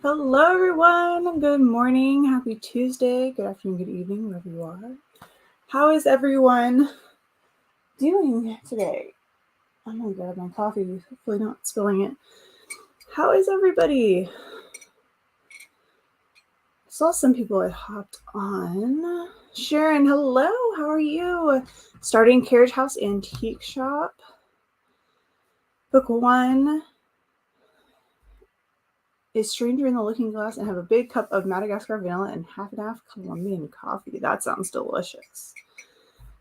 Hello, everyone. Good morning. Happy Tuesday. Good afternoon, good evening, wherever you are. How is everyone doing today? I'm going to grab my coffee, hopefully not spilling it. How is everybody? I saw some people had hopped on. Sharon, hello. How are you? Starting Carriage House Antique Shop. Book 1 is Stranger in the Looking Glass and have a big cup of Madagascar vanilla and half and half Colombian coffee. That sounds delicious.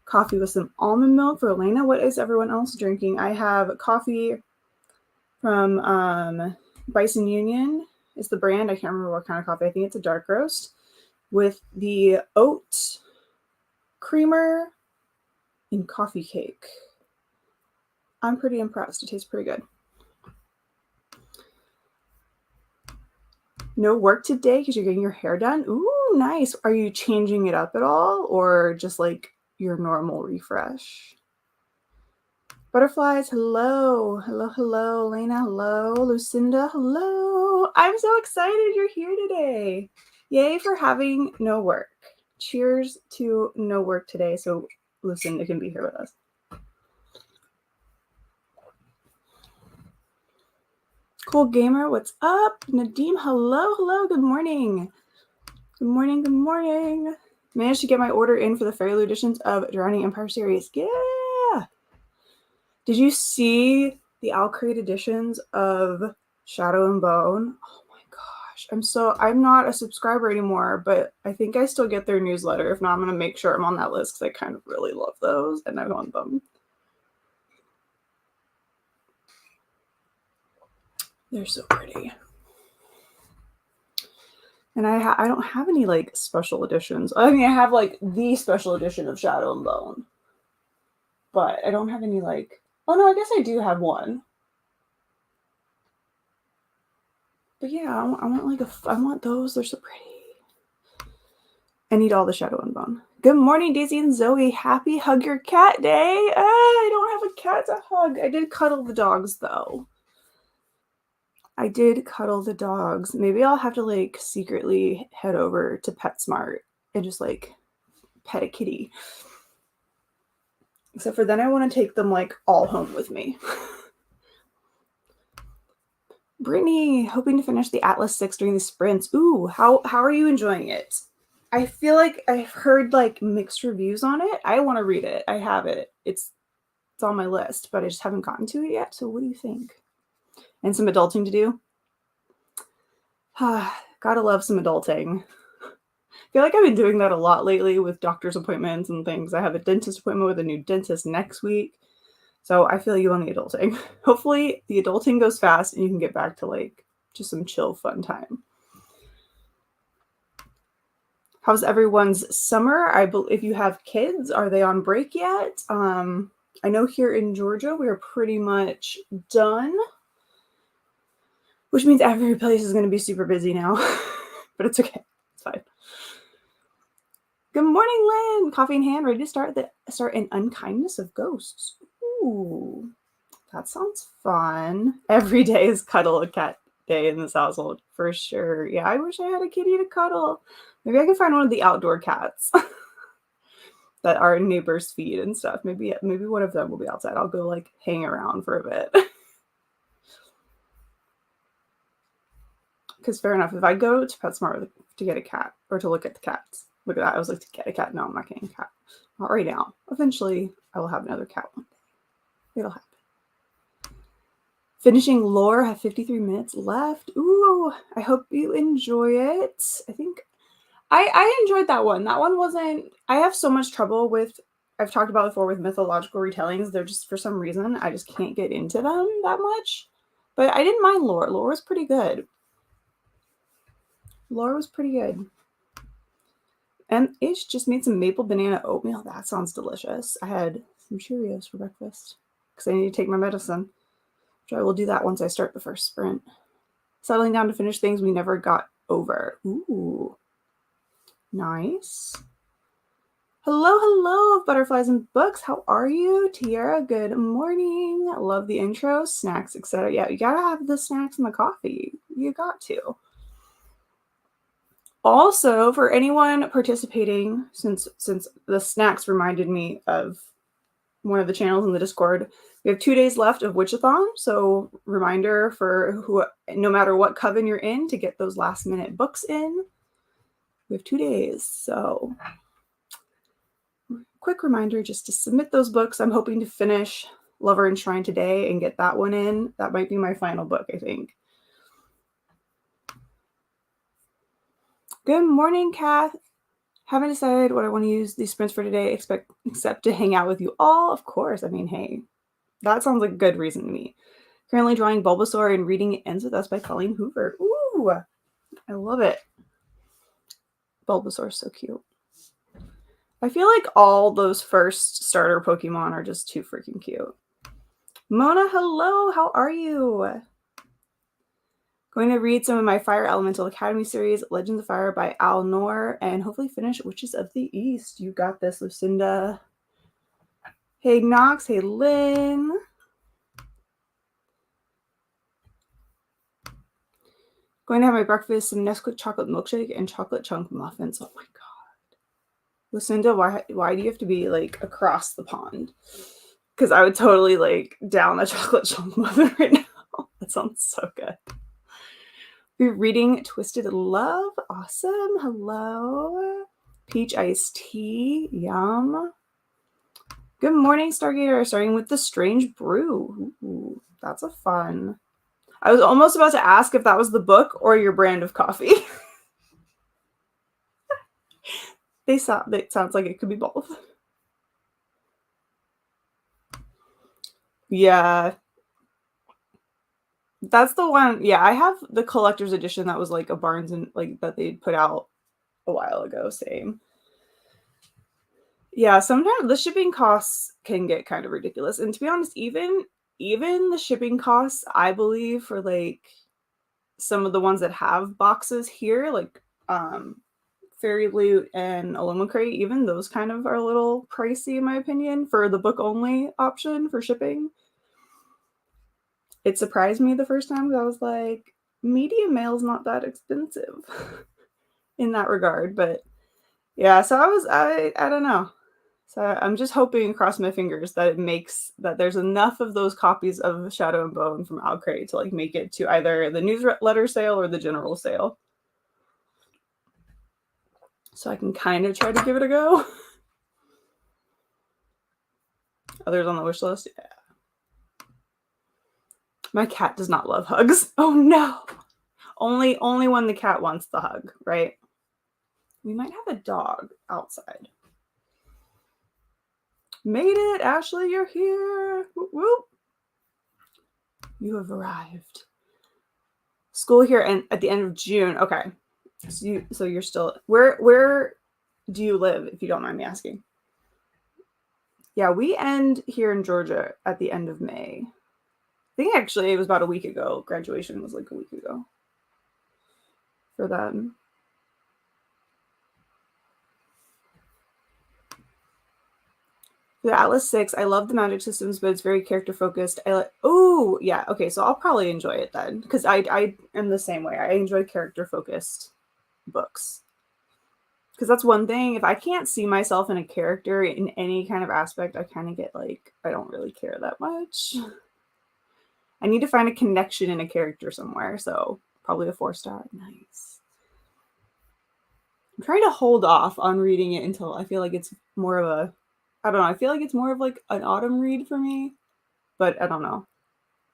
Coffee with some almond milk for Elena. What is everyone else drinking? I have coffee from Bison Union is the brand. I can't remember what kind of coffee. I think it's a dark roast with the oat creamer and coffee cake. I'm pretty impressed. It tastes pretty good. No work today because you're getting your hair done? Ooh, nice. Are you changing it up at all or just like your normal refresh? Butterflies, hello. Hello, hello. Lena, hello. Lucinda, hello. I'm so excited you're here today. Yay for having no work. Cheers to no work today so Lucinda can be here with us. Cool Gamer, what's up? Nadeem, hello, hello. Good morning. Good morning, good morning. Managed to get my order in for the Fayetteville editions of Drowning Empire series. Yeah. Did you see the Alcrate editions of Shadow and Bone? Oh my gosh. I'm not a subscriber anymore, but I think I still get their newsletter. If not, I'm going to make sure I'm on that list because I kind of really love those and I want them. They're so pretty. And I don't have any like special editions. I mean, I have like the special edition of Shadow and Bone, but I don't have any like. Oh no, I guess I do have one. But yeah, I want those. They're so pretty. I need all the Shadow and Bone. Good morning, Daisy and Zoe. Happy Hug Your Cat Day. I don't have a cat to hug. I did cuddle the dogs though. I did cuddle the dogs. Maybe I'll have to like secretly head over to PetSmart and just like pet a kitty. Except for then I want to take them like all home with me. Brittany, hoping to finish the Atlas 6 during the sprints. Ooh, how are you enjoying it? I feel like I've heard like mixed reviews on it. I want to read it. I have it. It's on my list, but I just haven't gotten to it yet. So what do you think? And some adulting to do? Gotta love some adulting. I feel like I've been doing that a lot lately with doctor's appointments and things. I have a dentist appointment with a new dentist next week. So I feel you on the adulting. Hopefully the adulting goes fast and you can get back to like just some chill fun time. How's everyone's summer? If you have kids, are they on break yet? I know here in Georgia, we are pretty much done, which means every place is going to be super busy now, but it's okay. It's fine. Good morning, Lynn. Coffee in hand, ready to start an unkindness of ghosts. Ooh, that sounds fun. Every day is cuddle a cat day in this household for sure. Yeah, I wish I had a kitty to cuddle. Maybe I can find one of the outdoor cats that our neighbors feed and stuff. Maybe one of them will be outside. I'll go like hang around for a bit. Because fair enough, if I go to PetSmart to get a cat or to look at the cats, look at that. I was like, to get a cat. No, I'm not getting a cat. Not right now. Eventually, I will have another cat one day. It'll happen. Finishing lore, have 53 minutes left. Ooh, I hope you enjoy it. I think I enjoyed that one. That one wasn't, I have so much trouble with, I've talked about before with mythological retellings. They're just, for some reason, I just can't get into them that much. But I didn't mind lore. Lore was pretty good. Lore was pretty good. And Ish just made some maple banana oatmeal. That sounds delicious. I had some Cheerios for breakfast because I need to take my medicine. Which I will do that once I start the first sprint. Settling down to finish things we never got over. Ooh. Nice. Hello, hello, butterflies and books. How are you? Tiara, good morning. Love the intro, snacks, etc. Yeah, you gotta have the snacks and the coffee. You got to. Also, for anyone participating, since the snacks reminded me of one of the channels in the Discord, we have 2 days left of Witchathon. So reminder for who, no matter what coven you're in, to get those last minute books in. We have 2 days. So quick reminder just to submit those books. I'm hoping to finish Lover and Shrine today and get that one in. That might be my final book, I think. Good morning, Kath. Haven't decided what I want to use these sprints for today, except to hang out with you all. Of course. I mean, hey, that sounds like a good reason to me. Currently drawing Bulbasaur and reading It Ends With Us by Colleen Hoover. Ooh, I love it. Bulbasaur's so cute. I feel like all those first starter Pokemon are just too freaking cute. Mona, hello. How are you? Going to read some of my Fire Elemental Academy series, Legends of Fire by Al Noor, and hopefully finish Witches of the East. You got this, Lucinda. Hey, Knox. Hey, Lynn. Going to have my breakfast, some Nesquik chocolate milkshake and chocolate chunk muffins. Oh my god. Lucinda, why do you have to be like across the pond? Because I would totally like down a chocolate chunk muffin right now. That sounds so good. We're reading Twisted Love. Awesome. Hello. Peach iced tea. Yum. Good morning, Stargater. Starting with the Strange Brew. Ooh, that's a fun. I was almost about to ask if that was the book or your brand of coffee. It sounds like it could be both. Yeah. That's the one. Yeah, I have the collector's edition that was like a Barnes and like that they put out a while ago. Same. Yeah, sometimes the shipping costs can get kind of ridiculous. And to be honest, even the shipping costs, I believe, for like some of the ones that have boxes here, like Fairy Loot and Illumicrate, even those kind of are a little pricey in my opinion for the book only option for shipping. It surprised me the first time because I was like, media mail's not that expensive in that regard. But yeah, so I don't know. So I'm just hoping, cross my fingers, that there's enough of those copies of Shadow and Bone from Alcrate to like make it to either the newsletter sale or the general sale. So I can kind of try to give it a go. Others on the wish list? Yeah. My cat does not love hugs. Oh no. Only when the cat wants the hug, right? We might have a dog outside. Made it, Ashley, you're here. Whoop, whoop. You have arrived. School here and at the end of June. Okay. So you're still where do you live, if you don't mind me asking? Yeah, we end here in Georgia at the end of May. I think actually it was about a week ago. Graduation was like a week ago for them. The Atlas 6, I love the magic systems, but it's very character focused. Oh, yeah. Okay, so I'll probably enjoy it then, because I am the same way. I enjoy character focused books. Because that's one thing. If I can't see myself in a character in any kind of aspect, I kind of get like, I don't really care that much. I need to find a connection in a character somewhere, so probably a 4-star. Nice. I'm trying to hold off on reading it until I feel like it's more of a, I don't know, I feel like it's more of like an autumn read for me, but I don't know.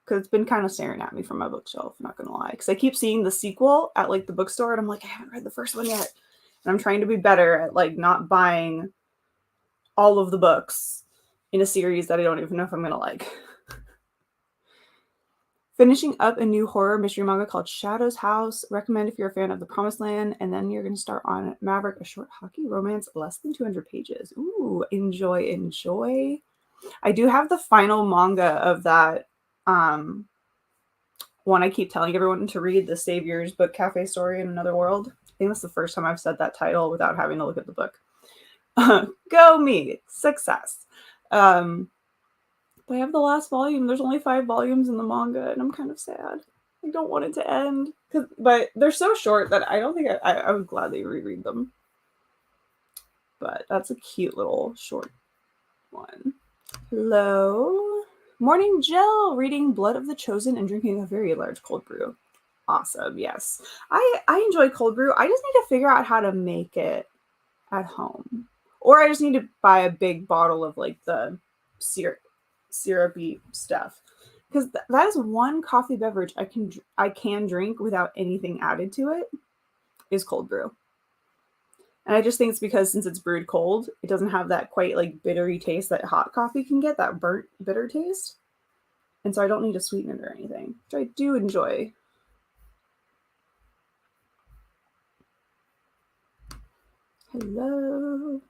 Because it's been kind of staring at me from my bookshelf, not gonna lie. Because I keep seeing the sequel at like the bookstore, and I'm like, I haven't read the first one yet. And I'm trying to be better at like not buying all of the books in a series that I don't even know if I'm gonna like. Finishing up a new horror mystery manga called Shadow's House. Recommend if you're a fan of The Promised Land. And then you're going to start on Maverick, a short hockey romance, less than 200 pages. Ooh, enjoy, enjoy. I do have the final manga of that one I keep telling everyone to read, The Savior's Book Cafe Story in Another World. I think that's the first time I've said that title without having to look at the book. Go me. Success. But I have the last volume. There's only 5 volumes in the manga, and I'm kind of sad. I don't want it to end. But they're so short that I don't think I would gladly reread them. But that's a cute little short one. Hello. Morning, Jill. Reading Blood of the Chosen and drinking a very large cold brew. Awesome. Yes. I enjoy cold brew. I just need to figure out how to make it at home. Or I just need to buy a big bottle of like the syrupy stuff. Because that is one coffee beverage I can drink without anything added to it, is cold brew. And I just think it's because since it's brewed cold, it doesn't have that quite like bittery taste that hot coffee can get, that burnt bitter taste. And so I don't need to sweeten it or anything, which I do enjoy. Hello.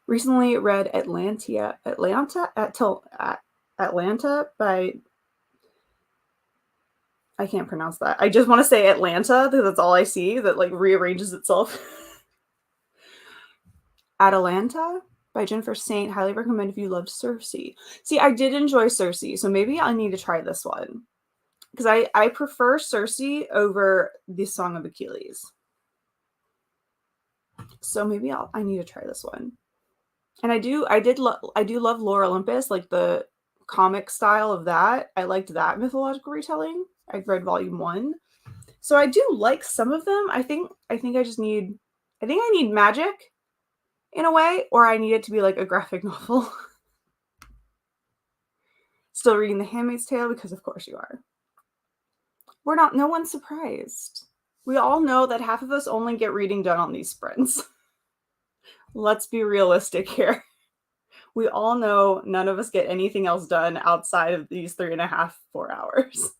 Recently read Atlanta by, I can't pronounce that. I just want to say Atlanta because that's all I see that like rearranges itself. Atalanta by Jennifer St. Highly recommend if you love Circe. See, I did enjoy Circe, so maybe I need to try this one. Because I prefer Circe over the Song of Achilles. So maybe I need to try this one. And I do love Lore Olympus, like the comic style of that. I liked that mythological retelling. I've read volume 1. So I do like some of them. I think I need magic in a way, or I need it to be like a graphic novel. Still reading The Handmaid's Tale because of course you are. No one's surprised. We all know that half of us only get reading done on these sprints. Let's be realistic here. We all know none of us get anything else done outside of these 3.5, 4 hours.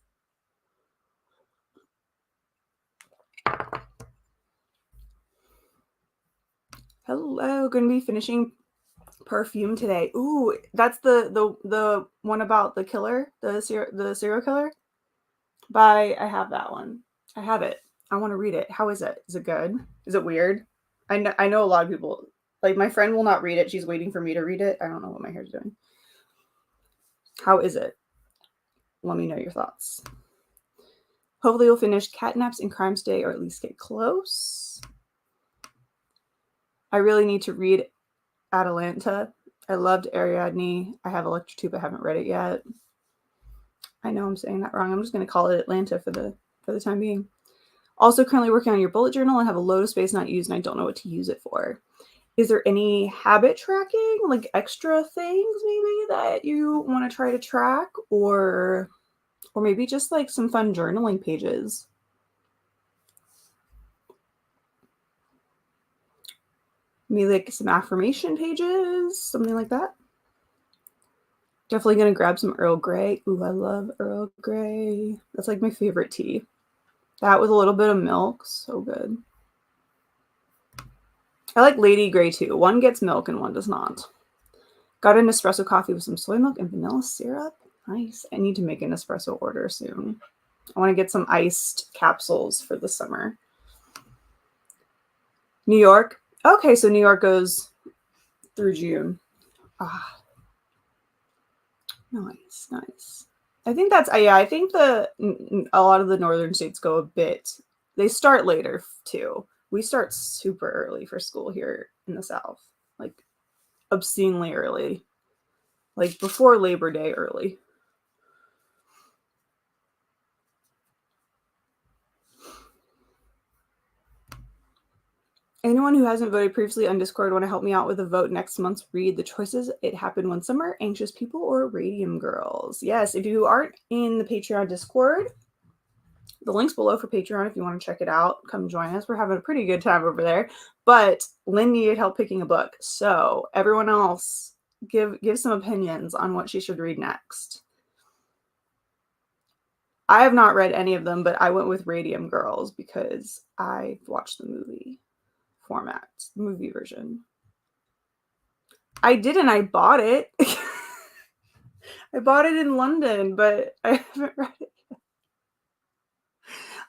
Hello, going to be finishing Perfume today. Ooh, that's the one about the killer, the serial killer. I have that one. I have it. I want to read it. How is it? Is it good? Is it weird? I know a lot of people, like my friend will not read it. She's waiting for me to read it. I don't know what my hair's doing. How is it? Let me know your thoughts. Hopefully you'll finish Catnaps and Crimes Day, or at least get close. I really need to read Atalanta. I loved Ariadne. I have Electratube. I haven't read it yet. I know I'm saying that wrong. I'm just going to call it Atlanta for the time being. Also currently working on your bullet journal. I have a load of space not used and I don't know what to use it for. Is there any habit tracking, like extra things maybe that you want to try to track, or maybe just like some fun journaling pages? Maybe like some affirmation pages, something like that. Definitely going to grab some Earl Grey. Ooh, I love Earl Grey. That's like my favorite tea. That with a little bit of milk. So good. I like Lady Grey too. One gets milk and one does not. Got an espresso coffee with some soy milk and vanilla syrup. Nice. I need to make an espresso order soon. I want to get some iced capsules for the summer. New York. Okay, so New York goes through June. Ah. Nice, nice. I think that's, yeah, I think a lot of the northern states go a bit, they start later too. We start super early for school here in the South, like obscenely early, like before Labor Day early. Anyone who hasn't voted previously on Discord want to help me out with a vote next month's read? The choices: It Happened One Summer, Anxious People, or Radium Girls. Yes, if you aren't in the Patreon Discord, the link's below for Patreon if you want to check it out. Come join us. We're having a pretty good time over there. But Lynn needed help picking a book. So everyone else, give some opinions on what she should read next. I have not read any of them, but I went with Radium Girls because I watched the movie format, the movie version. I didn't. I bought it. I bought it in London, but I haven't read it yet.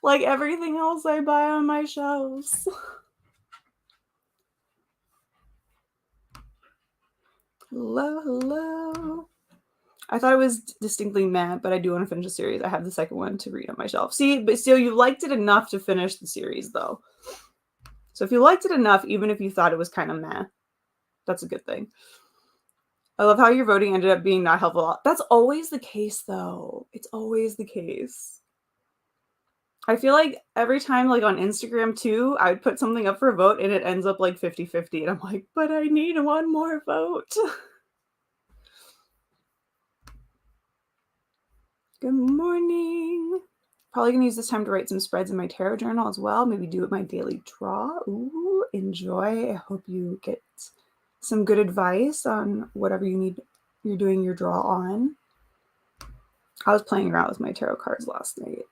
Like everything else I buy on my shelves. Hello, hello. I thought it was distinctly meh, but I do want to finish the series. I have the second one to read on my shelf. See, but still, you liked it enough to finish the series, though. So if you liked it enough, even if you thought it was kind of meh, that's a good thing. I love how your voting ended up being not helpful. That's always the case, though. It's always the case. I feel like every time, like on Instagram too, I would put something up for a vote and it ends up like 50-50. And I'm like, but I need one more vote. Good morning. Probably gonna use this time to write some spreads in my tarot journal as well. Maybe do it my daily draw. Ooh, enjoy. I hope you get some good advice on whatever you're doing your draw on. I was playing around with my tarot cards last night.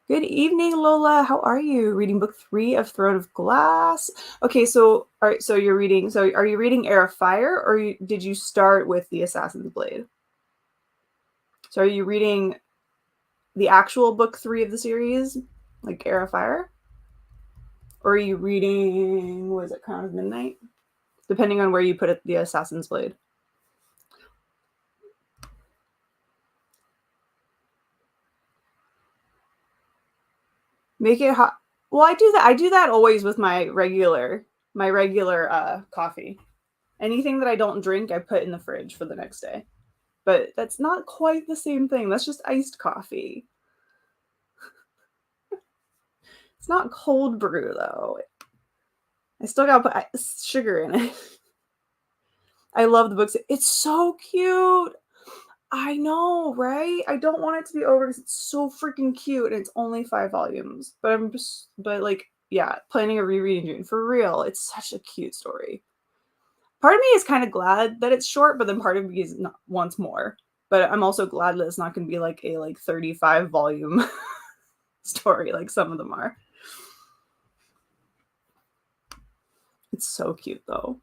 Good evening, Lola. How are you? Reading book 3 of Throne of Glass. Okay, so are you reading Heir of Fire, or did you start with the Assassin's Blade? So are you reading the actual book 3 of the series, like Heir of Fire? Or are you reading, what is it, Crown of Midnight? Depending on where you put it, the Assassin's Blade. Make it hot. Well, I do that always with my regular coffee. Anything that I don't drink, I put in the fridge for the next day. But that's not quite the same thing. That's just iced coffee. It's not cold brew, though. I still gotta put sugar in it. I love the books. It's so cute. I know, right? I don't want it to be over because it's so freaking cute and it's only 5 volumes. But like, yeah, planning a rereading June. For real, it's such a cute story. Part of me is kind of glad that it's short, but then part of me is wants more. But I'm also glad that it's not going to be like a 35 volume story like some of them are. It's so cute though.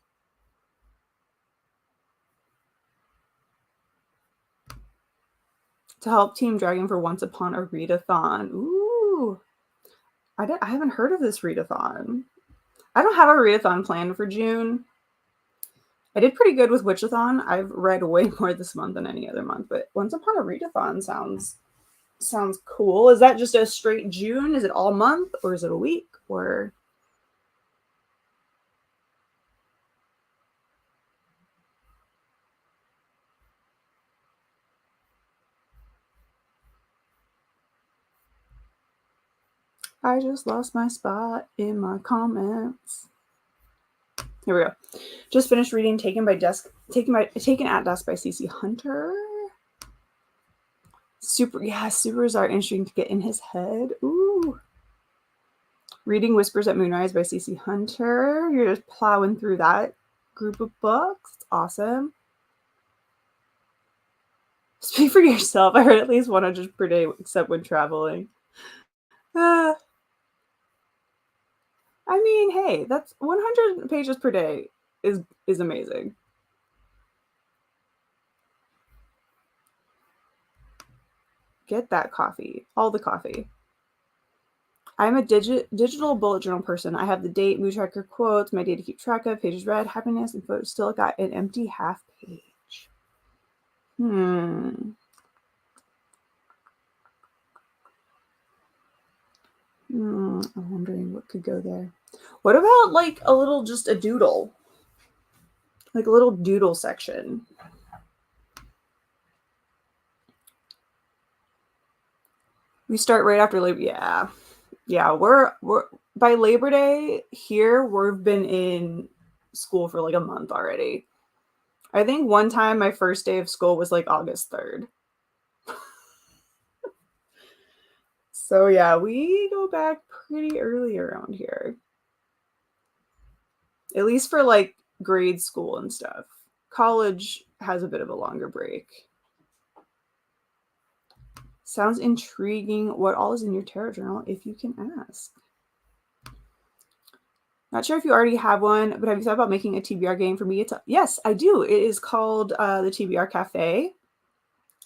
To help Team Dragon for Once Upon a Readathon. Ooh. I haven't heard of this readathon. I don't have a readathon planned for June. I did pretty good with Witchathon. I've read way more this month than any other month, but Once Upon a Readathon sounds cool. Is that just a straight June? Is it all month, or is it a week, or? I just lost my spot in my comments. Here we go. Just finished reading Taken at Dusk by CC Hunter. Supers are interesting to get in his head. Ooh. Reading Whispers at Moonrise by CC Hunter. You're just plowing through that group of books. It's awesome. Speak for yourself. I read at least 100 per day, except when traveling. I mean, hey, that's 100 pages per day is amazing. Get that coffee. All the coffee. I'm a digital bullet journal person. I have the date, mood tracker, quotes, my day to keep track of, pages read, happiness, and photos. Still got an empty half page. I'm wondering what could go there. What about like just a doodle? Like a little doodle section. We start right after Labor. Yeah. We're by Labor Day here. We've been in school for like a month already. I think one time my first day of school was like August 3rd. So yeah, we go back pretty early around here. At least for like grade school and stuff. College has a bit of a longer break. Sounds intriguing. What all is in your tarot journal, if you can ask? Not sure if you already have one, but have you thought about making a TBR game for me? Yes, I do. It is called the TBR Cafe,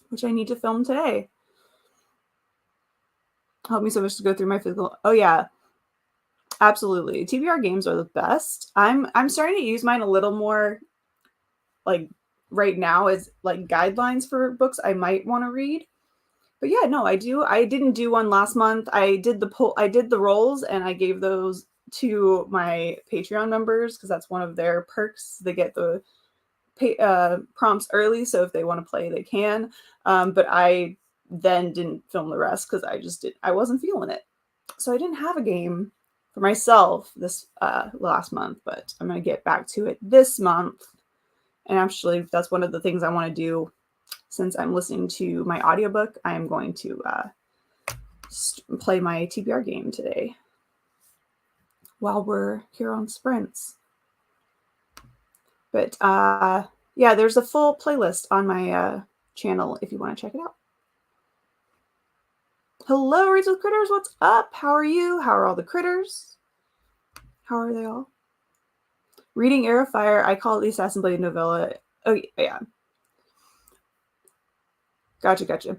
which I need to film today. Helped me so much to go through my physical. Oh yeah, absolutely. TBR games are the best. I'm starting to use mine a little more like right now as like guidelines for books I might want to read. But yeah, no, I do. I didn't do one last month. I did the rolls, and I gave those to my Patreon members because that's one of their perks. They get the prompts early, so if they want to play, they can. But I then didn't film the rest because I wasn't feeling it. So I didn't have a game for myself this last month, but I'm gonna get back to it this month. And actually, that's one of the things I want to do. Since I'm listening to my audiobook, I am going to play my TBR game today while we're here on Sprints. But yeah, there's a full playlist on my channel if you want to check it out. Hello, Reads with Critters. What's up? How are you? How are all the critters? How are they all? Reading Air of Fire. I call it the Assassin Blade novella. Oh, yeah. Gotcha.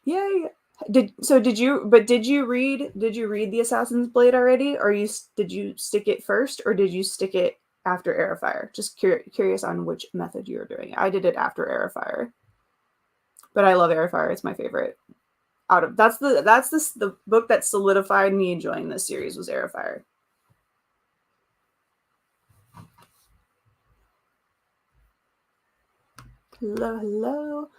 Yay. Did you read the Assassin's Blade already, or did you stick it first, or did you stick it after Air of Fire? Just curious on which method you were doing. I did it after Air of Fire, but I love Air of Fire. It's my favorite. That's the book that solidified me enjoying this series was Air of Fire. Hello.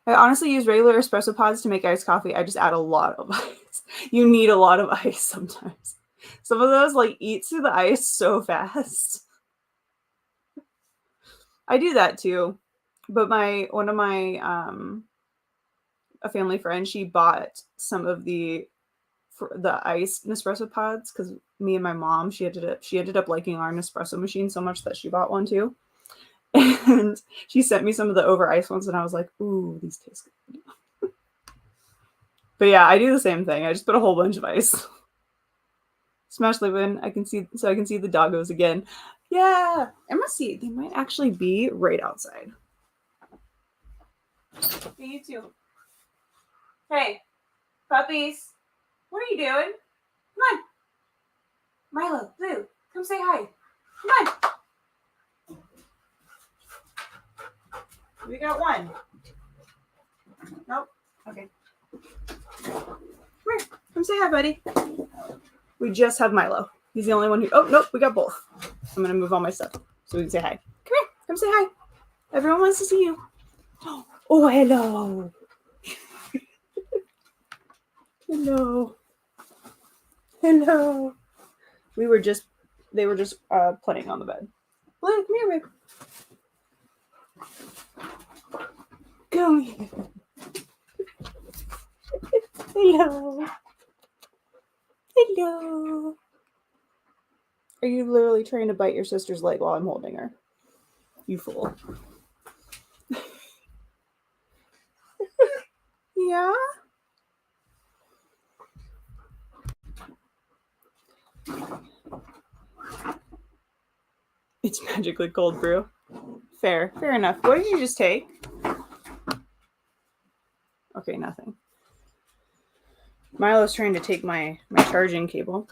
I honestly use regular espresso pods to make iced coffee. I just add a lot of ice. You need a lot of ice sometimes. Some of those like eat through the ice so fast. I do that too. But one of my a family friend, she bought some of the iced Nespresso pods because me and my mom, she ended up liking our Nespresso machine so much that she bought one too. And she sent me some of the over ice ones, and I was like, ooh, these taste good. But yeah, I do the same thing. I just put a whole bunch of ice. Smash Lipin, I can see the doggos again. Yeah, I must see. They might actually be right outside. Hey, you too. Hey, puppies. What are you doing? Come on. Milo, Blue, come say hi. Come on. We got one. Nope. Okay. Come here. Come say hi, buddy. We just have Milo. He's the only one who... Oh, nope. We got both. I'm going to move all my stuff so we can say hi. Come here. Come say hi. Everyone wants to see you. Oh, hello. Hello. Hello. They were just playing on the bed. Blue, come here, babe. Come here. Hello. Hello. Are you literally trying to bite your sister's leg while I'm holding her? You fool. Yeah? It's magically cold brew. Fair enough. What did you just take? Okay, nothing. Milo's trying to take my charging cable.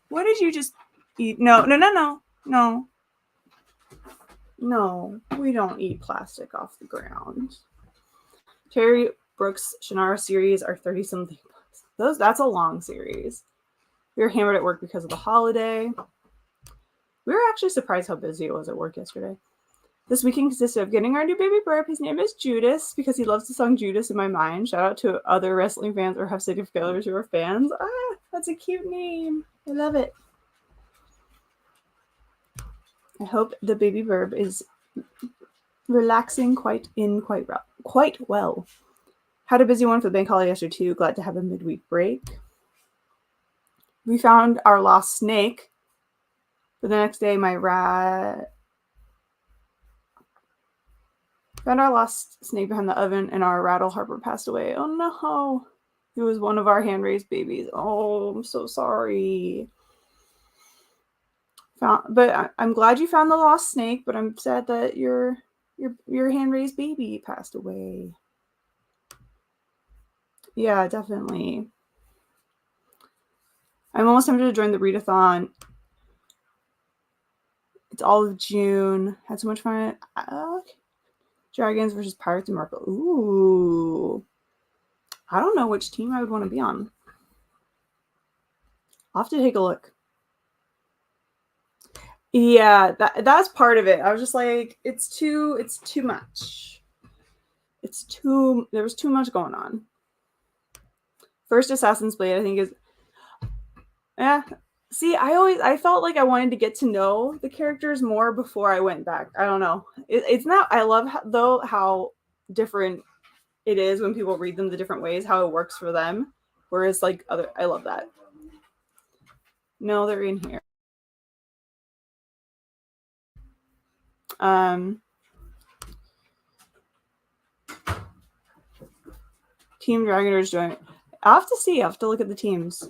What did you just eat? No. No, we don't eat plastic off the ground. Terry Brooks' Shannara series are 30-something books. That's a long series. We were hammered at work because of the holiday. We were actually surprised how busy it was at work yesterday. This weekend consisted of getting our new baby burp. His name is Judas because he loves the song Judas in my mind. Shout out to other wrestling fans or Have City of Killers who are fans. Ah, that's a cute name. I love it. I hope the baby burp is relaxing quite well. Had a busy one for the bank holiday yesterday too. Glad to have a midweek break. We found our lost snake. For the next day, my rat found our lost snake behind the oven, and our rattle Harper passed away. Oh no. It was one of our hand-raised babies. Oh, I'm so sorry. But I'm glad you found the lost snake, but I'm sad that your hand-raised baby passed away. Yeah, definitely. I'm almost tempted to join the readathon. It's all of June. Had so much fun. Dragons versus Pirates in Morocco. Ooh. I don't know which team I would want to be on. I'll have to take a look. Yeah, that's part of it. I was just like, it's too much. There was too much going on. First Assassin's Blade, I think, is see, I felt like I wanted to get to know the characters more before I went back. I don't know. It's not. I love how different it is when people read them the different ways, how it works for them. Whereas like I love that. No, they're in here. Team Dragoners doing it. I'll have to see. I'll have to look at the teams.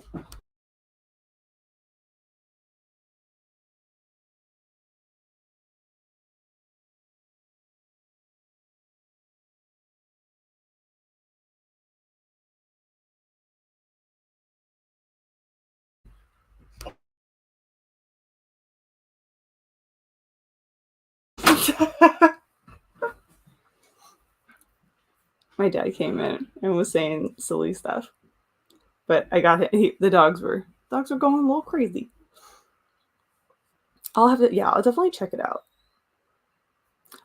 My dad came in and was saying silly stuff, but I got it. The dogs were going a little crazy. I'll have to. Yeah, I'll definitely check it out.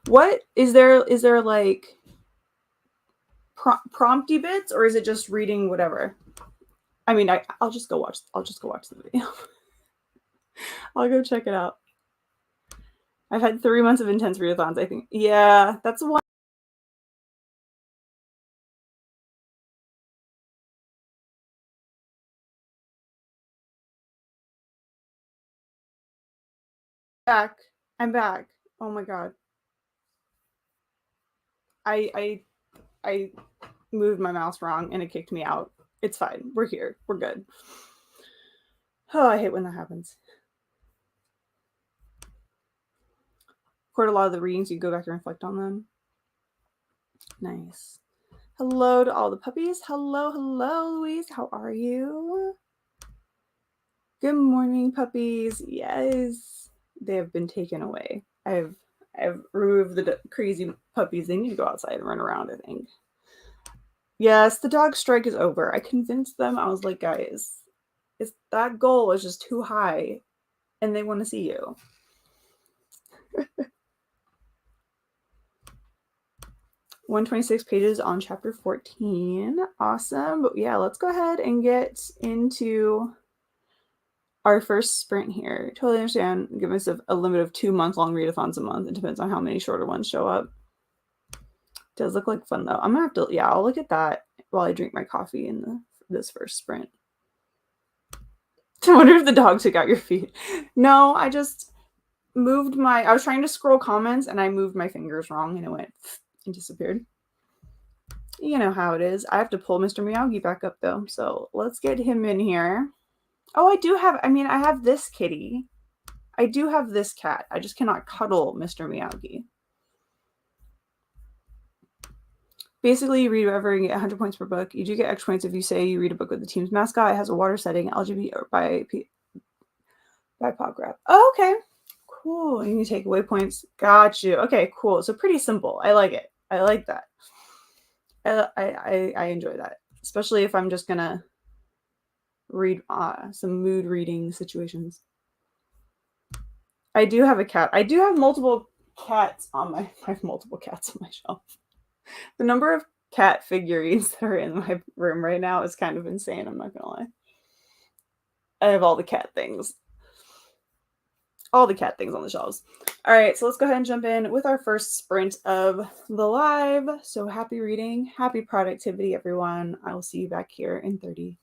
What is there? Is there like prompty bits, or is it just reading whatever? I mean, I'll just go watch. I'll just go watch the video. I'll go check it out. I've had 3 months of intense readathons, I think. Yeah, that's one. I'm back. Oh my god. I moved my mouse wrong and it kicked me out. It's fine. We're here. We're good. Oh, I hate when that happens. Record a lot of the readings, you go back and reflect on them. Nice. Hello to all the puppies. Hello, Louise. How are you? Good morning, puppies. Yes, they have been taken away. I've removed the crazy puppies. They need to go outside and run around, I think. Yes, the dog strike is over. I convinced them. I was like, guys, that goal is just too high, and they want to see you. 126 pages on chapter 14. Awesome. But yeah, let's go ahead and get into our first sprint here. Totally understand. Give myself a limit of 2 month-long readathons a month. It depends on how many shorter ones show up. Does look like fun though. I'm gonna have to, yeah, I'll look at that while I drink my coffee in this first sprint. I wonder if the dog took out your feet. No, I just moved I was trying to scroll comments and I moved my fingers wrong and it went and disappeared. You know how it is. I have to pull Mr. Miyagi back up though. So let's get him in here. Oh, I have this kitty. I do have this cat. I just cannot cuddle Mr. Miyagi. Basically, you read whatever and get 100 points per book. You do get extra points if you say you read a book with the team's mascot. It has a water setting, LGBT or by Pograph. Oh, okay. Cool. You can take away points. Got you. Okay, cool. So pretty simple. I like it. I like that. I enjoy that. Especially if I'm just gonna read some mood reading situations. I do have a cat. I do have multiple cats on I have multiple cats on my shelf. The number of cat figurines that are in my room right now is kind of insane. I'm not gonna lie. I have all the cat things. All the cat things on the shelves. All right, so let's go ahead and jump in with our first sprint of the live. So happy reading, happy productivity, everyone. I will see you back here in 30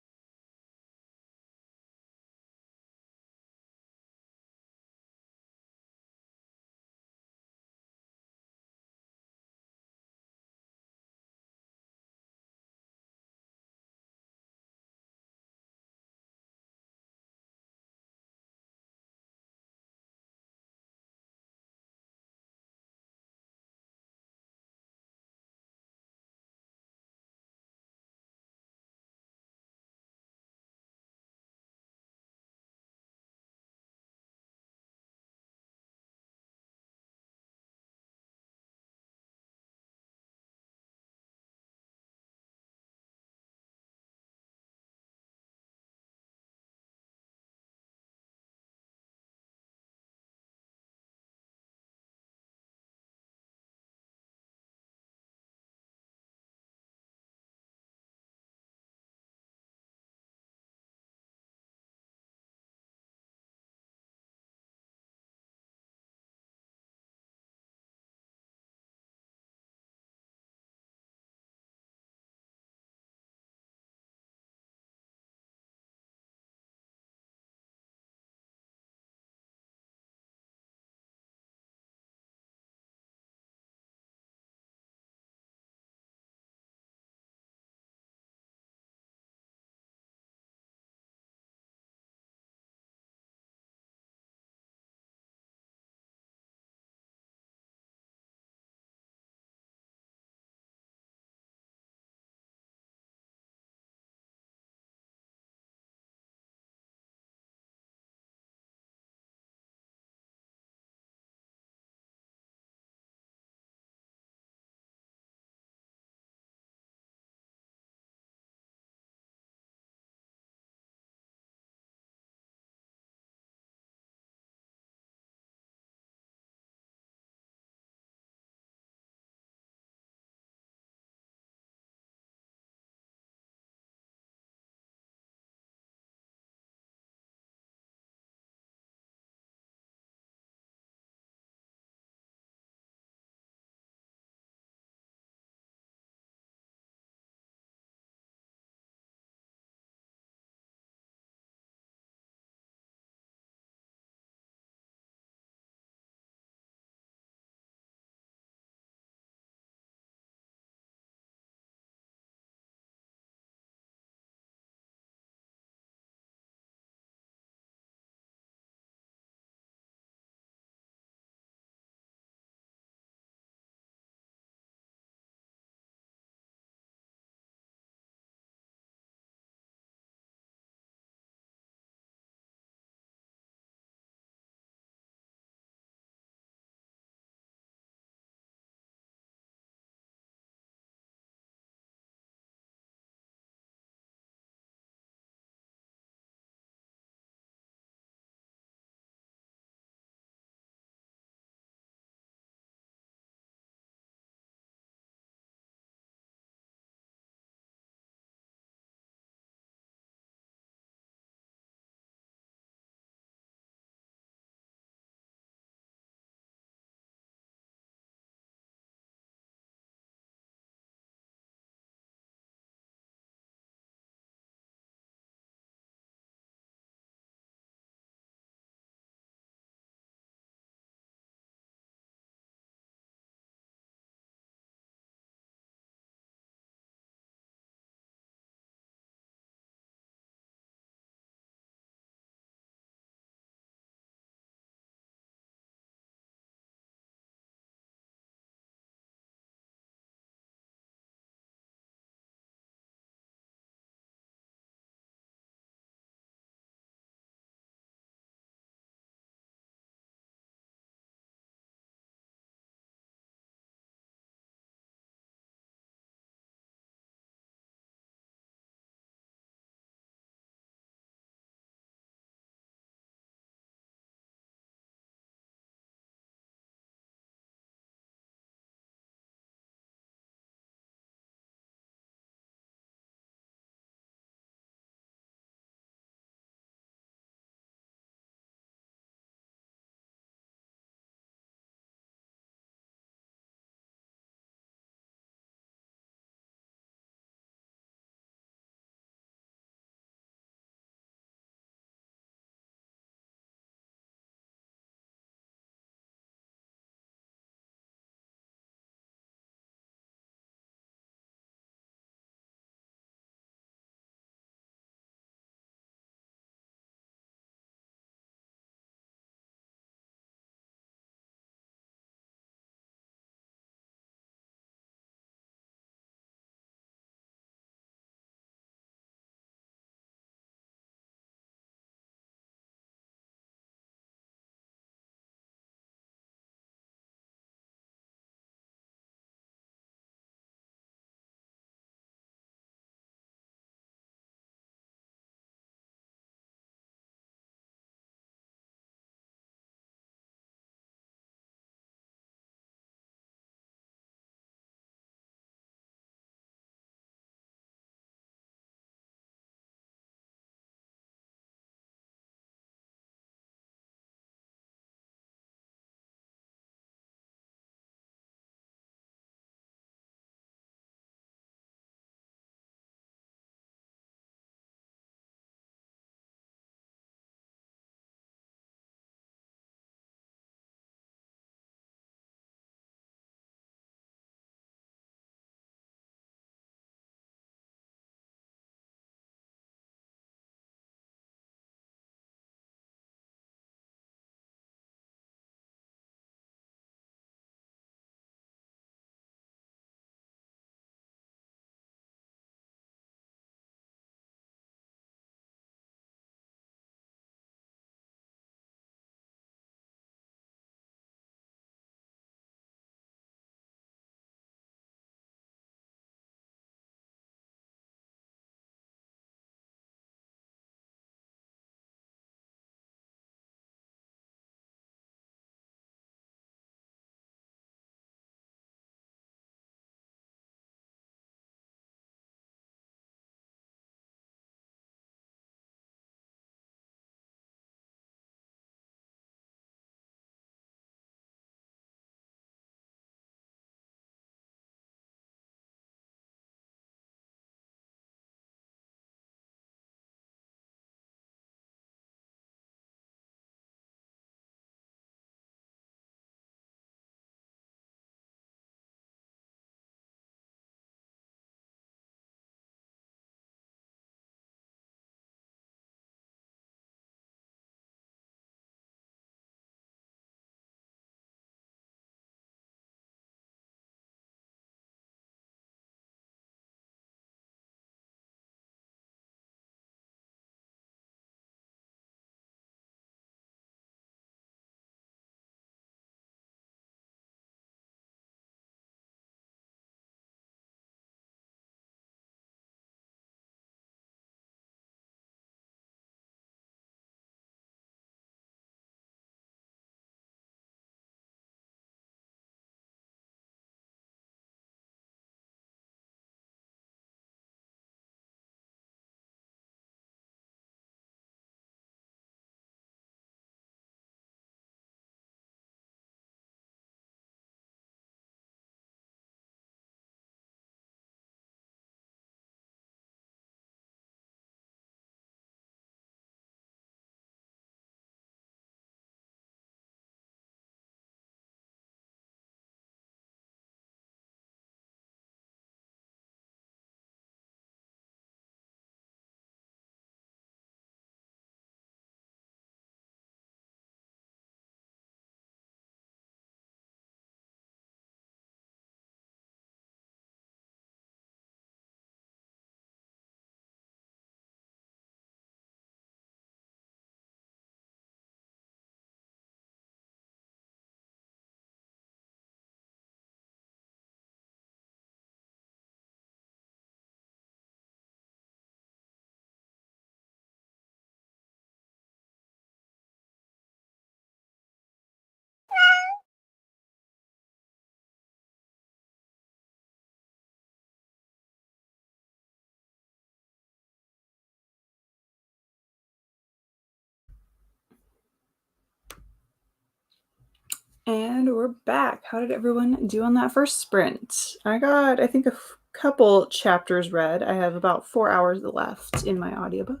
And we're back. How did everyone do on that first sprint? I got, I think, a couple chapters read. I have about 4 hours left in my audiobook.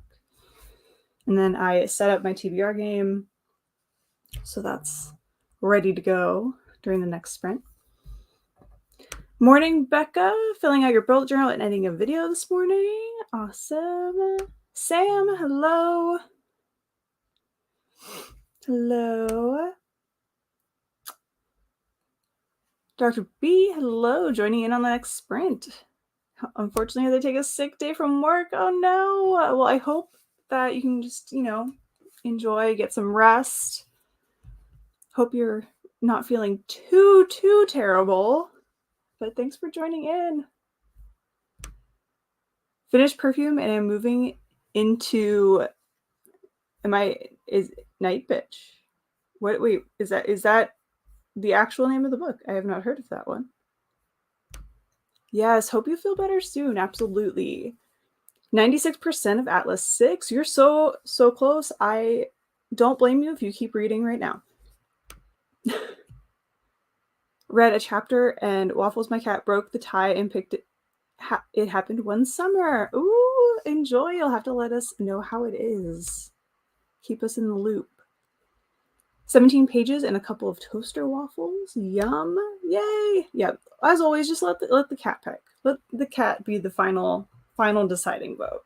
And then I set up my TBR game. So that's ready to go during the next sprint. Morning, Becca. Filling out your bullet journal and editing a video this morning. Awesome. Sam, hello. Hello. Dr. B, hello. Joining in on the next sprint. Unfortunately, they take a sick day from work. Oh no. Well, I hope that you can just, enjoy, get some rest. Hope you're not feeling too terrible. But thanks for joining in. Finished perfume and I'm moving into is Night Bitch. Wait, is that the actual name of the book? I have not heard of that one. Yes, hope you feel better soon. Absolutely. 96% of Atlas 6. You're so close. I don't blame you if you keep reading right now. Read a chapter and Waffles, my cat, broke the tie and picked it. It happened one summer. Ooh, enjoy. You'll have to let us know how it is. Keep us in the loop. 17 pages and a couple of toaster waffles. Yum. Yay. Yeah, as always, just let the cat pick. Let the cat be the final deciding vote.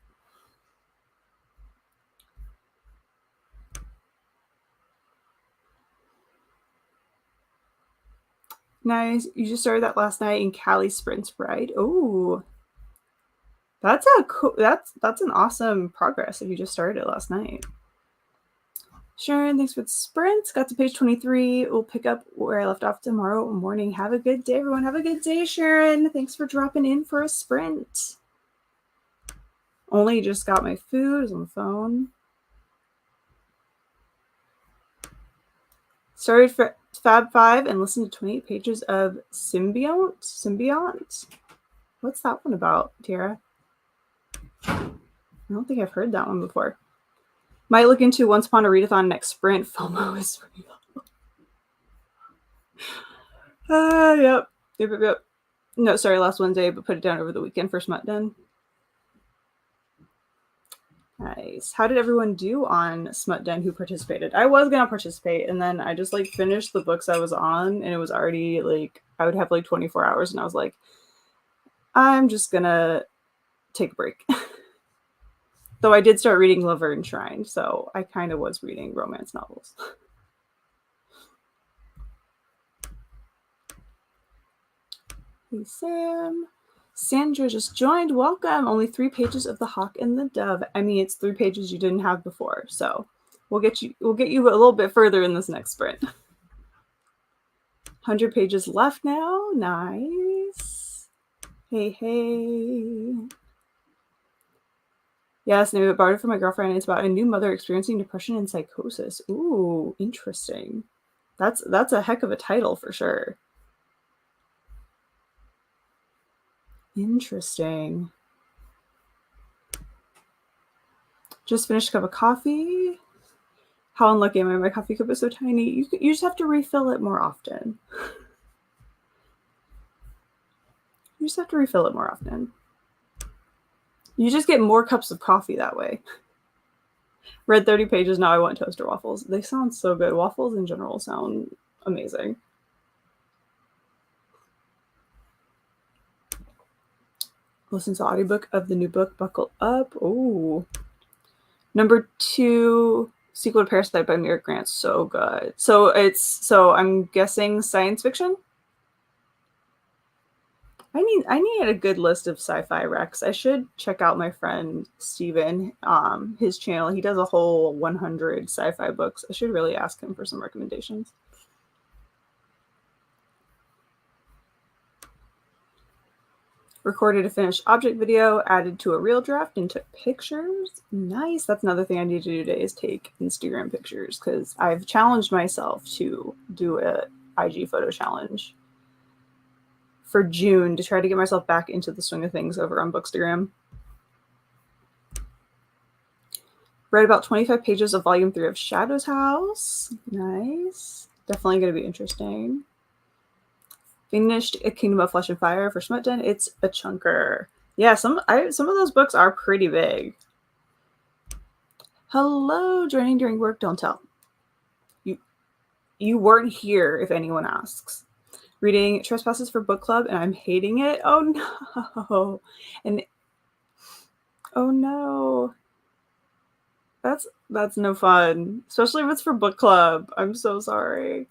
Nice. You just started that last night in Cali Sprints, right? Oh, that's an awesome progress if you just started it last night. Sharon, thanks for the sprints. Got to page 23. We'll pick up where I left off tomorrow morning. Have a good day, everyone. Have a good day, Sharon. Thanks for dropping in for a sprint. Only just got my food. I was on the phone. Started Fab 5 and listened to 28 pages of Symbiont. What's that one about, Tara? I don't think I've heard that one before. Might look into Once Upon a Readathon next sprint. FOMO is real. Yep. No, sorry, last Wednesday, but put it down over the weekend for Smut Den. Nice. How did everyone do on Smut Den who participated? I was gonna participate, and then I just finished the books I was on, and it was already I would have 24 hours, and I was like, I'm just gonna take a break. Though I did start reading Lover Enshrined, so I kind of was reading romance novels. Hey, Sam. Sandra just joined. Welcome. Only 3 pages of The Hawk and the Dove. I mean, it's 3 pages you didn't have before, so we'll get you a little bit further in this next sprint. 100 pages left now. Nice. Hey. Yes, name it borrowed from my girlfriend. It's about a new mother experiencing depression and psychosis. Ooh, interesting. That's a heck of a title for sure. Interesting. Just finished a cup of coffee. How unlucky am I? My coffee cup is so tiny. You just have to refill it more often. You just have to refill it more often. You just get more cups of coffee that way. Read 30 pages. Now I want toaster waffles. They sound so good. Waffles in general sound amazing. Listen to the audiobook of the new book, Buckle Up. Ooh. Number 2, sequel to Parasite by Merrick Grant. So good. So I'm guessing science fiction? I need a good list of sci-fi recs. I should check out my friend Steven, his channel. He does a whole 100 sci-fi books. I should really ask him for some recommendations. Recorded a finished object video, added to a reel draft, and took pictures. Nice. That's another thing I need to do today is take Instagram pictures because I've challenged myself to do a IG photo challenge for June to try to get myself back into the swing of things over on Bookstagram. Read about 25 pages of volume 3 of Shadow's House. Nice. Definitely going to be interesting. Finished A Kingdom of Flesh and Fire for Smut Den. It's a chunker. Yeah, some of those books are pretty big. Hello, joining during work, don't tell. You weren't here if anyone asks. Reading Trespasses for Book Club, and I'm hating it. Oh no. And oh no. That's no fun. Especially if it's for book club. I'm so sorry.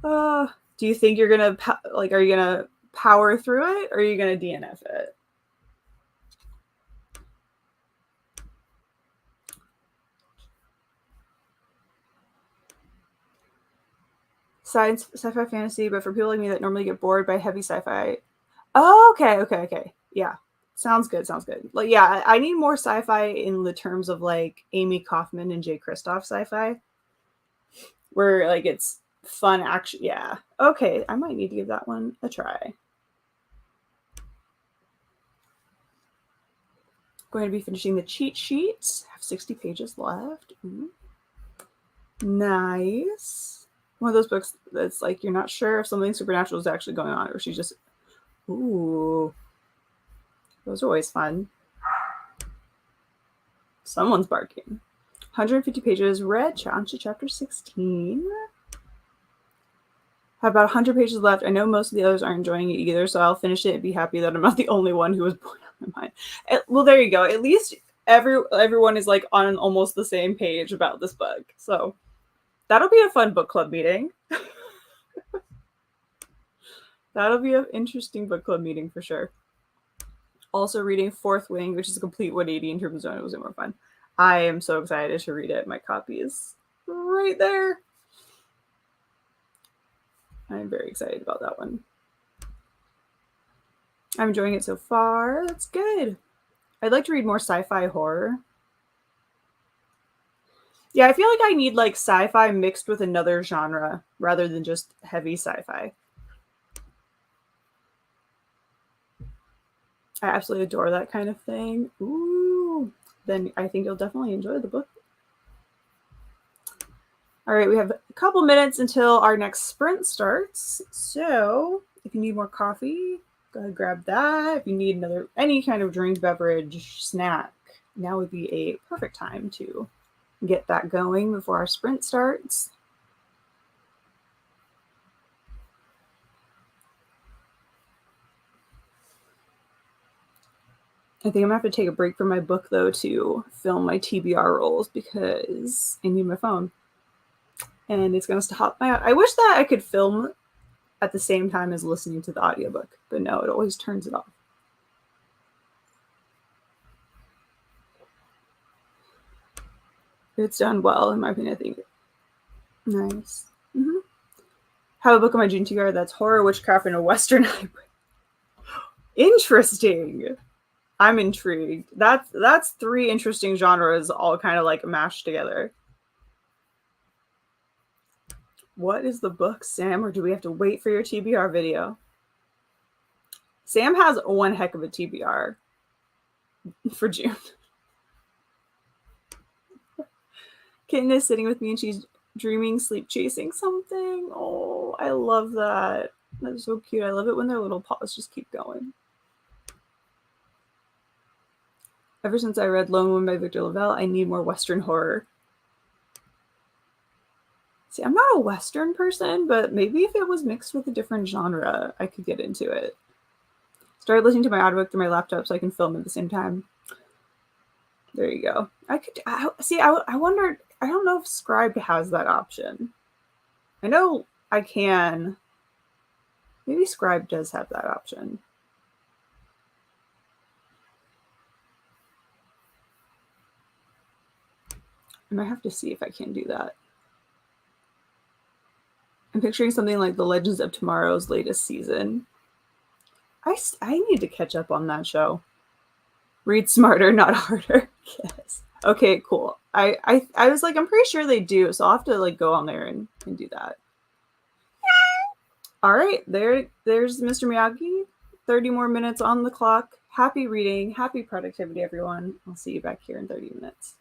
Do you think you're gonna are you gonna power through it, or are you gonna DNF it? Science, sci-fi, fantasy, but for people like me that normally get bored by heavy sci-fi. Oh, okay. Yeah. Sounds good. Like, yeah, I need more sci-fi in the terms of like Amy Kaufman and Jay Kristoff sci-fi, where like it's fun action. Yeah. Okay, I might need to give that one a try. Going to be finishing the cheat sheets. I have 60 pages left. Nice. One of those books that's like you're not sure if something supernatural is actually going on, or she's just ooh. Those are always fun. Someone's barking. 150 pages, read on to chapter 16. Have about 100 pages left. I know most of the others aren't enjoying it either, so I'll finish it and be happy that I'm not the only one who was blown out of my mind. Well, there you go. At least everyone is like on almost the same page about this book. So that'll be a fun book club meeting. That'll be an interesting book club meeting for sure. Also reading Fourth Wing, which is a complete 180 in terms of genre. It was more fun. I am so excited to read it. My copy is right there. I'm very excited about that one. I'm enjoying it so far. That's good. I'd like to read more sci-fi horror. Yeah, I feel like I need like sci-fi mixed with another genre rather than just heavy sci-fi. I absolutely adore that kind of thing. Ooh, then I think you'll definitely enjoy the book. All right, we have a couple minutes until our next sprint starts. So if you need more coffee, go ahead and grab that. If you need any kind of drink, beverage, snack, now would be a perfect time to get that going before our sprint starts. I think I'm gonna have to take a break from my book though to film my TBR rolls because I need my phone. And it's gonna stop I wish that I could film at the same time as listening to the audiobook, but no, it always turns it off. It's done well, in my opinion, I think. Nice. Mm-hmm. Have a book on my June TBR that's horror, witchcraft, and a Western hybrid. Interesting. I'm intrigued. That's 3 interesting genres all kind of like mashed together. What is the book, Sam, or do we have to wait for your TBR video? Sam has one heck of a TBR for June. Kitten is sitting with me and she's dreaming, sleep chasing something. Oh, I love that. That's so cute. I love it when their little paws just keep going. Ever since I read Lone Woman by Victor Lavelle, I need more Western horror. See, I'm not a Western person, but maybe if it was mixed with a different genre, I could get into it. Started listening to my audiobook through my laptop so I can film at the same time. There you go. I wondered, I don't know if Scribd has that option. I know I can. Maybe Scribd does have that option. I might have to see if I can do that. I'm picturing something like The Legends of Tomorrow's latest season. I need to catch up on that show. Read smarter, not harder. Yes. Okay, cool. I was like, I'm pretty sure they do, so I'll have to like go on there and do that. All right, there's Mr. Miyagi. 30 more minutes on the clock. Happy reading, happy productivity, everyone. I'll see you back here in 30 minutes.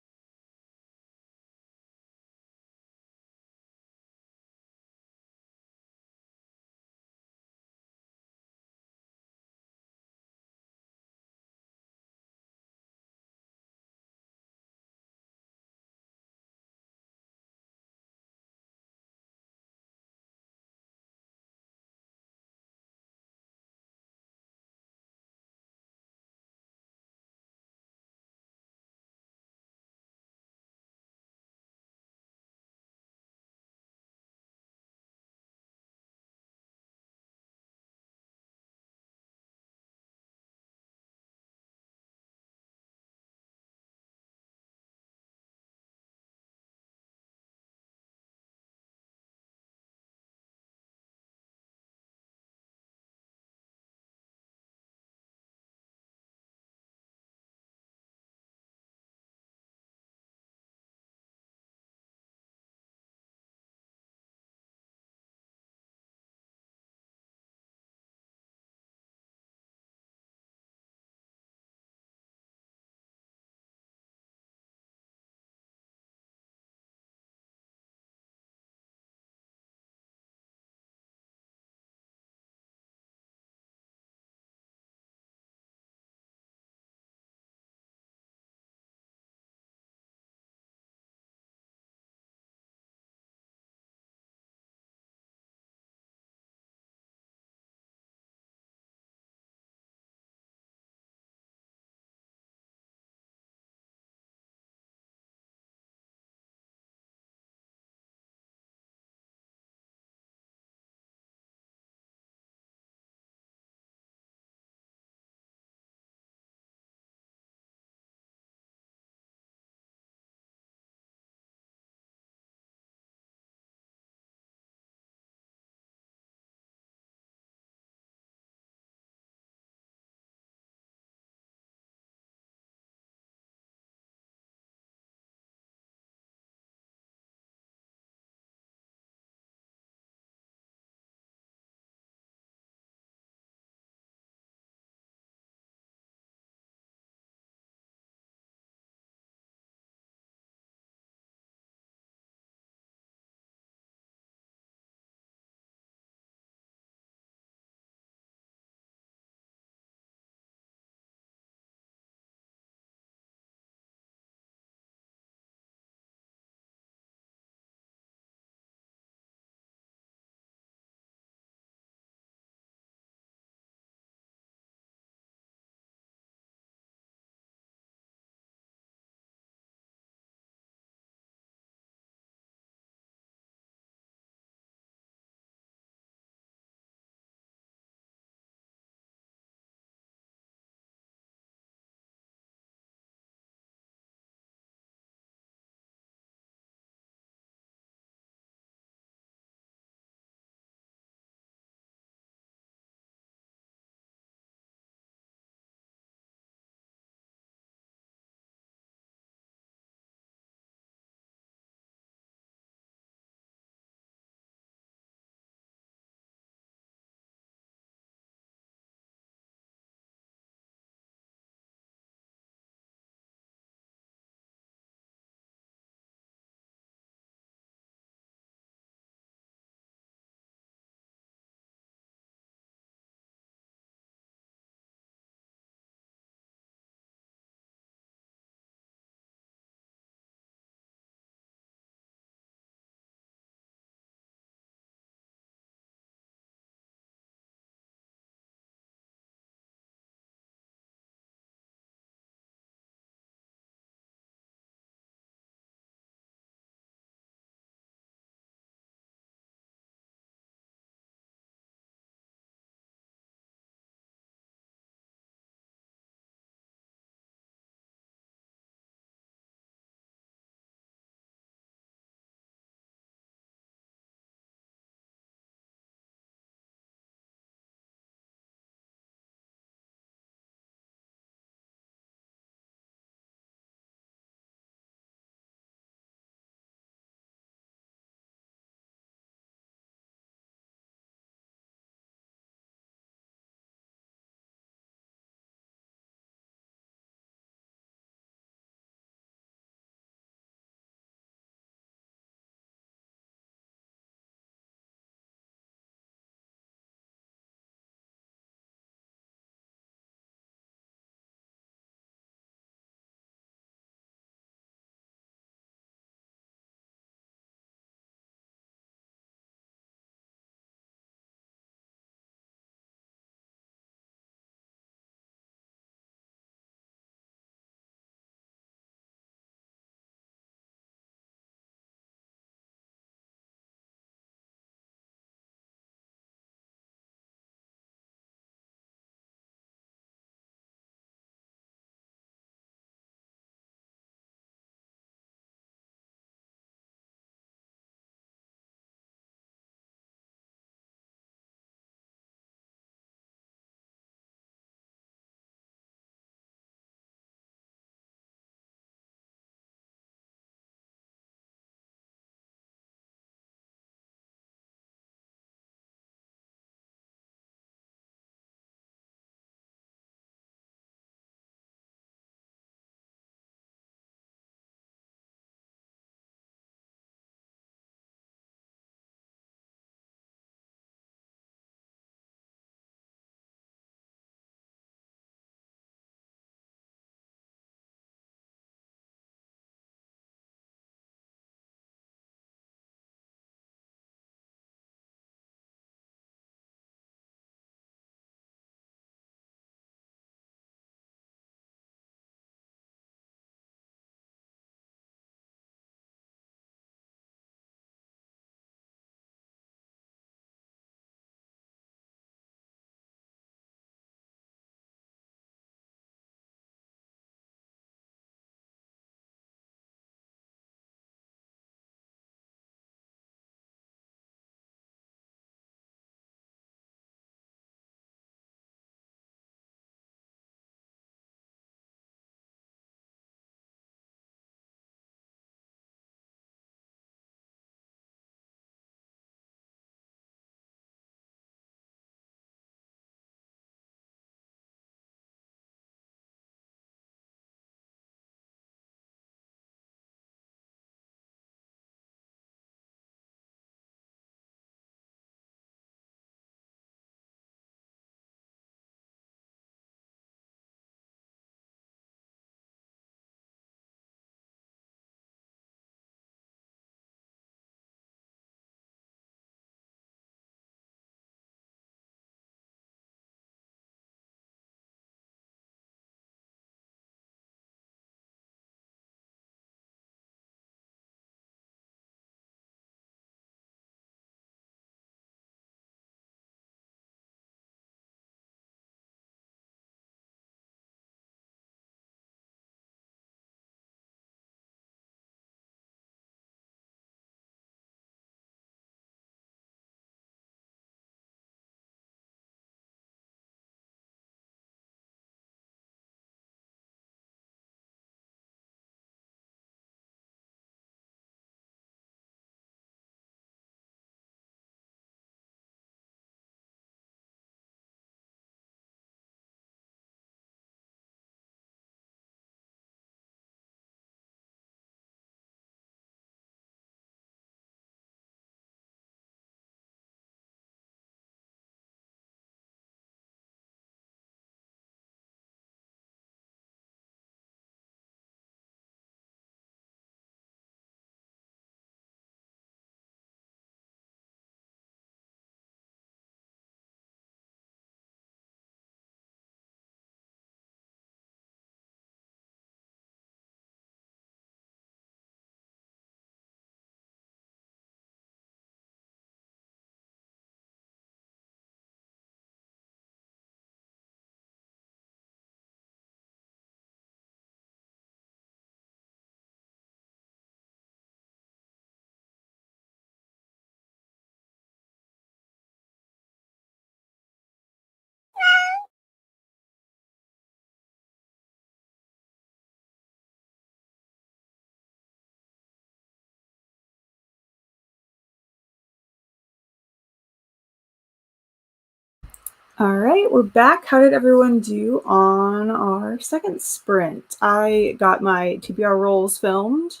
All right, we're back. How did everyone do on our second sprint? I got my TBR rolls filmed,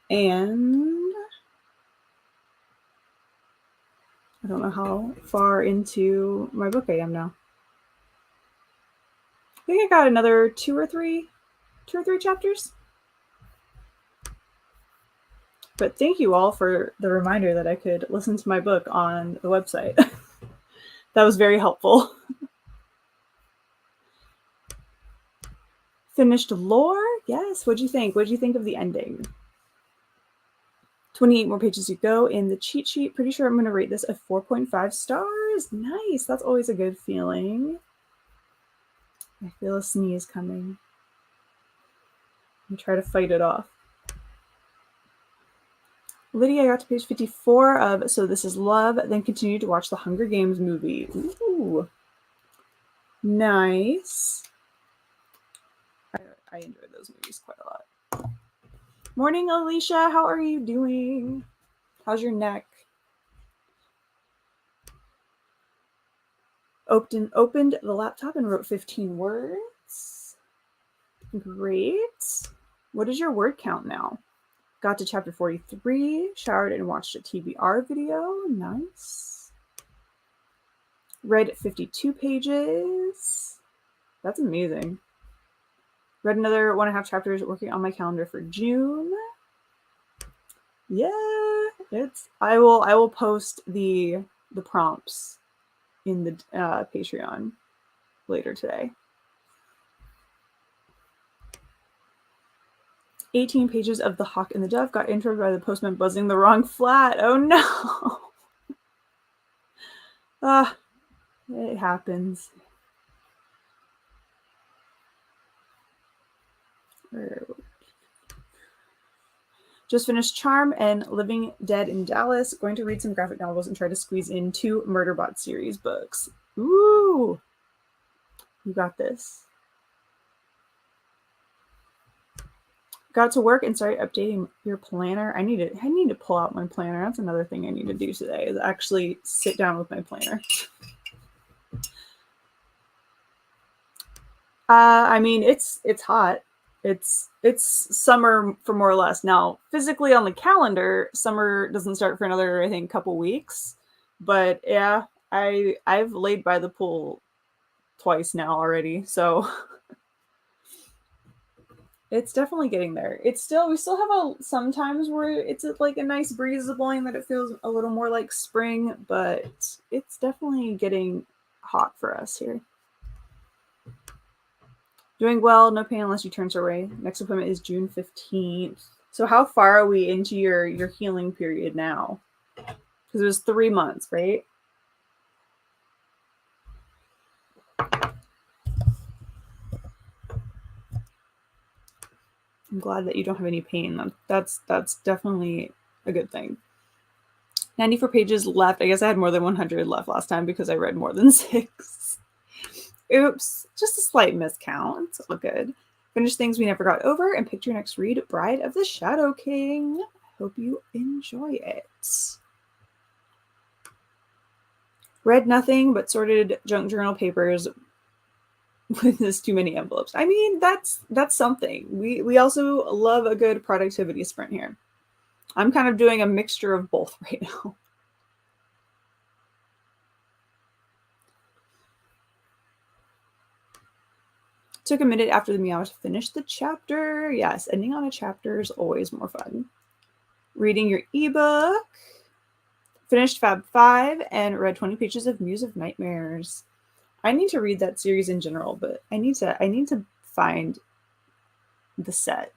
and I don't know how far into my book I am now. I think I got another two or three chapters. But thank you all for the reminder that I could listen to my book on the website. That was very helpful. Finished lore? Yes. What'd you think? What'd you think of the ending? 28 more pages to go in the cheat sheet. Pretty sure I'm going to rate this a 4.5 stars. Nice. That's always a good feeling. I feel a sneeze coming. I'm try to fight it off. Lydia got to page 54 of So This Is Love, then continued to watch the Hunger Games movie. Ooh. Nice. I enjoy those movies quite a lot. Morning, Alicia. How are you doing? How's your neck? Opened the laptop and wrote 15 words. Great. What is your word count now? Got to chapter 43, showered and watched a TBR video. Nice. Read 52 pages. That's amazing. Read another 1.5 chapters, working on my calendar for June. Yeah, I will post the prompts in the Patreon later today. 18 pages of The Hawk and the Dove. Got introed by the postman buzzing the wrong flat. Oh no. It happens. Just finished Charm and Living Dead in Dallas. Going to read some graphic novels and try to squeeze in 2 Murderbot series books. Ooh. You got this. Got to work and started updating your planner. I need to pull out my planner. That's another thing I need to do today, is actually sit down with my planner. I mean, it's hot. It's summer for more or less. Now, physically on the calendar, summer doesn't start for another, I think, couple weeks. But yeah, I've laid by the pool twice now already, so it's definitely getting there. We still have sometimes where it's like a nice breeze blowing that it feels a little more like spring, but it's definitely getting hot for us here. Doing well, no pain unless you turn survey. Next appointment is June 15th. So how far are we into your healing period now? Because it was 3 months, right? I'm glad that you don't have any pain. That's definitely a good thing. 94 pages left. I guess I had more than 100 left last time because I read more than 6. Oops, just a slight miscount. It's all good. Finish Things We Never Got Over and pick your next read, Bride of the Shadow King. Hope you enjoy it. Read nothing but sorted junk journal papers with this too many envelopes. I mean, that's something. We also love a good productivity sprint here. I'm kind of doing a mixture of both right now. Took a minute after the meow to finish the chapter. Yes, ending on a chapter is always more fun. Reading your ebook. Finished Fab 5 and read 20 pages of Muse of Nightmares. I need to read that series in general, but I need to find the set.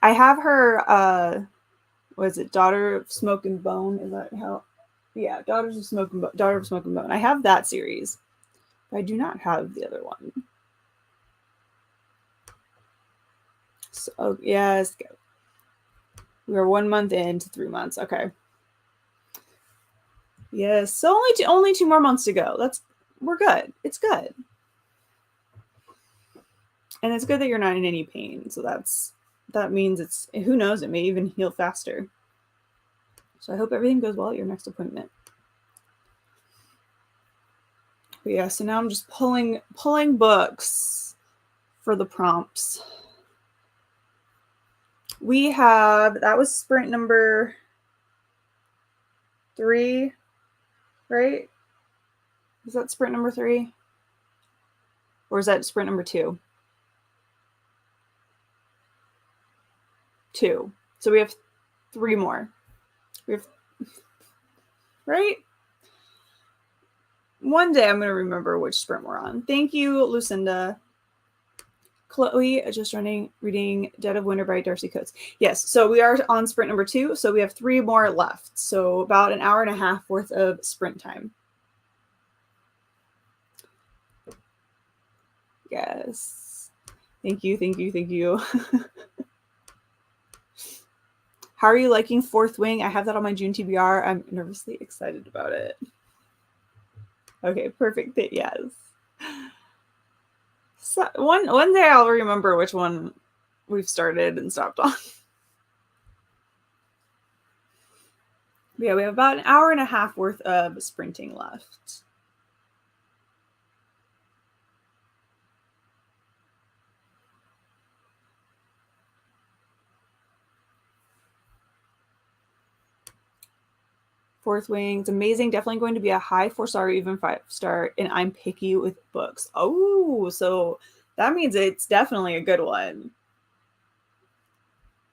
I have her what is it, Daughter of Smoke and Bone? Is that how? Yeah, Daughter of Smoke and Bone. I have that series, but I do not have the other one. So yes, we are 1 month into 3 months. Okay. Yes, so only 2 more months to go. We're good. It's good. And it's good that you're not in any pain. So that means who knows, it may even heal faster. So I hope everything goes well at your next appointment. But yeah, so now I'm just pulling books for the prompts. We have, that was sprint number 3, right? Is that sprint number 3? Or is that sprint number 2? 2. So we have 3 more. We have, right? One day I'm going to remember which sprint we're on. Thank you, Lucinda. Chloe, just reading Dead of Winter by Darcy Coates. Yes, so we are on sprint number 2, so we have 3 more left. So about an hour and a half worth of sprint time. Yes. Thank you, thank you, thank you. How are you liking Fourth Wing? I have that on my June TBR. I'm nervously excited about it. Okay, perfect. Yes. So one day I'll remember which one we've started and stopped on. Yeah, we have about an hour and a half worth of sprinting left. Fourth Wing, it's amazing. Definitely going to be a high 4-star or even 5-star. And I'm picky with books. Oh, so that means it's definitely a good one.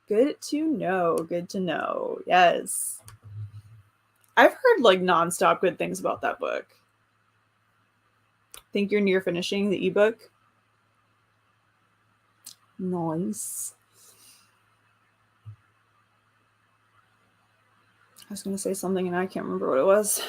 Good to know. Good to know. Yes. I've heard like nonstop good things about that book. Think you're near finishing the ebook? Nice. I was going to say something and I can't remember what it was.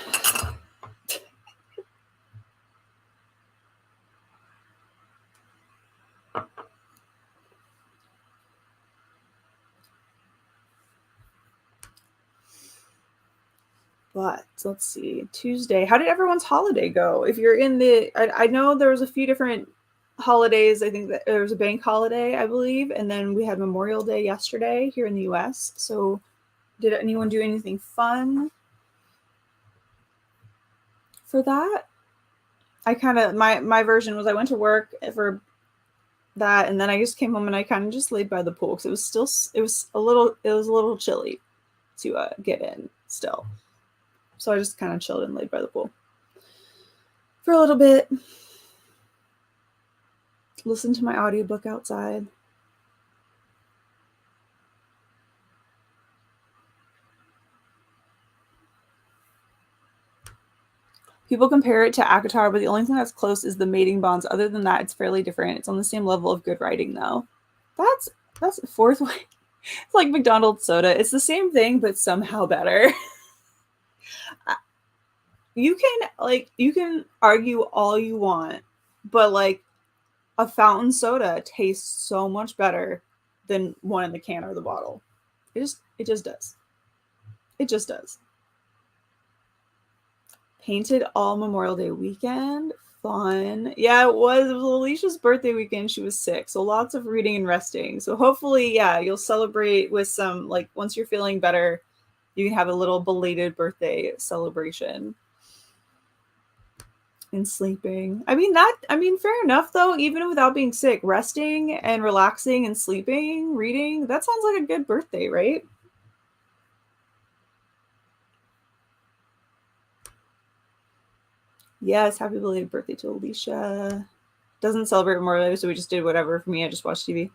But let's see, Tuesday. How did everyone's holiday go? If you're in the, I know there was a few different holidays. I think that there was a bank holiday, I believe. And then we had Memorial Day yesterday here in the US. So did anyone do anything fun for that? I kind of, my version was I went to work for that. And then I just came home and I kind of just laid by the pool because it was a little chilly to get in still. So I just kind of chilled and laid by the pool for a little bit. Listened to my audiobook outside. People compare it to ACOTAR, but the only thing that's close is the mating bonds. Other than that, it's fairly different. It's on the same level of good writing, though. That's Fourth Way. It's like McDonald's soda. It's the same thing, but somehow better. You can argue all you want, but like a fountain soda tastes so much better than one in the can or the bottle. It just does. It just does. Painted all Memorial Day weekend. Fun. Yeah, it was Alicia's birthday weekend. She was sick. So lots of reading and resting. So hopefully, yeah, you'll celebrate with some, like, once you're feeling better, you can have a little belated birthday celebration. And sleeping. I mean, fair enough, though, even without being sick, resting and relaxing and sleeping, reading, that sounds like a good birthday, right? Yes, happy belated birthday to Alicia. Doesn't celebrate Memorial Day, so we just did whatever. For me, I just watched TV.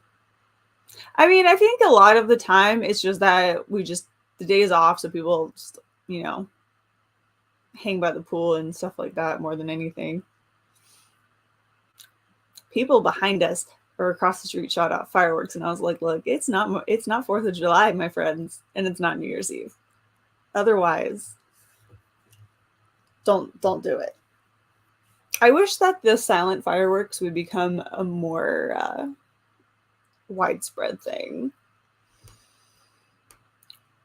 I mean, I think a lot of the time it's just that the day is off, so people just, hang by the pool and stuff like that more than anything. People behind us or across the street shot out fireworks, and I was like, look, it's not 4th of July, my friends, and it's not New Year's Eve. Otherwise, don't do it. I wish that the silent fireworks would become a more widespread thing.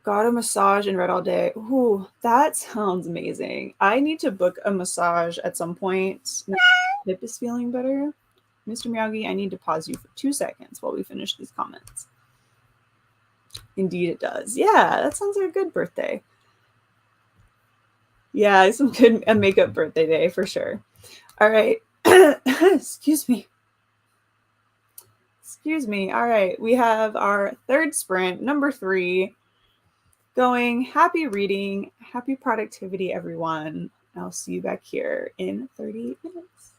Got a massage and read all day. Ooh, that sounds amazing. I need to book a massage at some point. My hip is feeling better. Mr. Miyagi, I need to pause you for 2 seconds while we finish these comments. Indeed it does. Yeah, that sounds like a good birthday. Yeah, a makeup birthday day for sure. All right. Excuse me. All right. We have our third sprint, number 3, going. Happy reading, happy productivity, everyone. I'll see you back here in 30 minutes.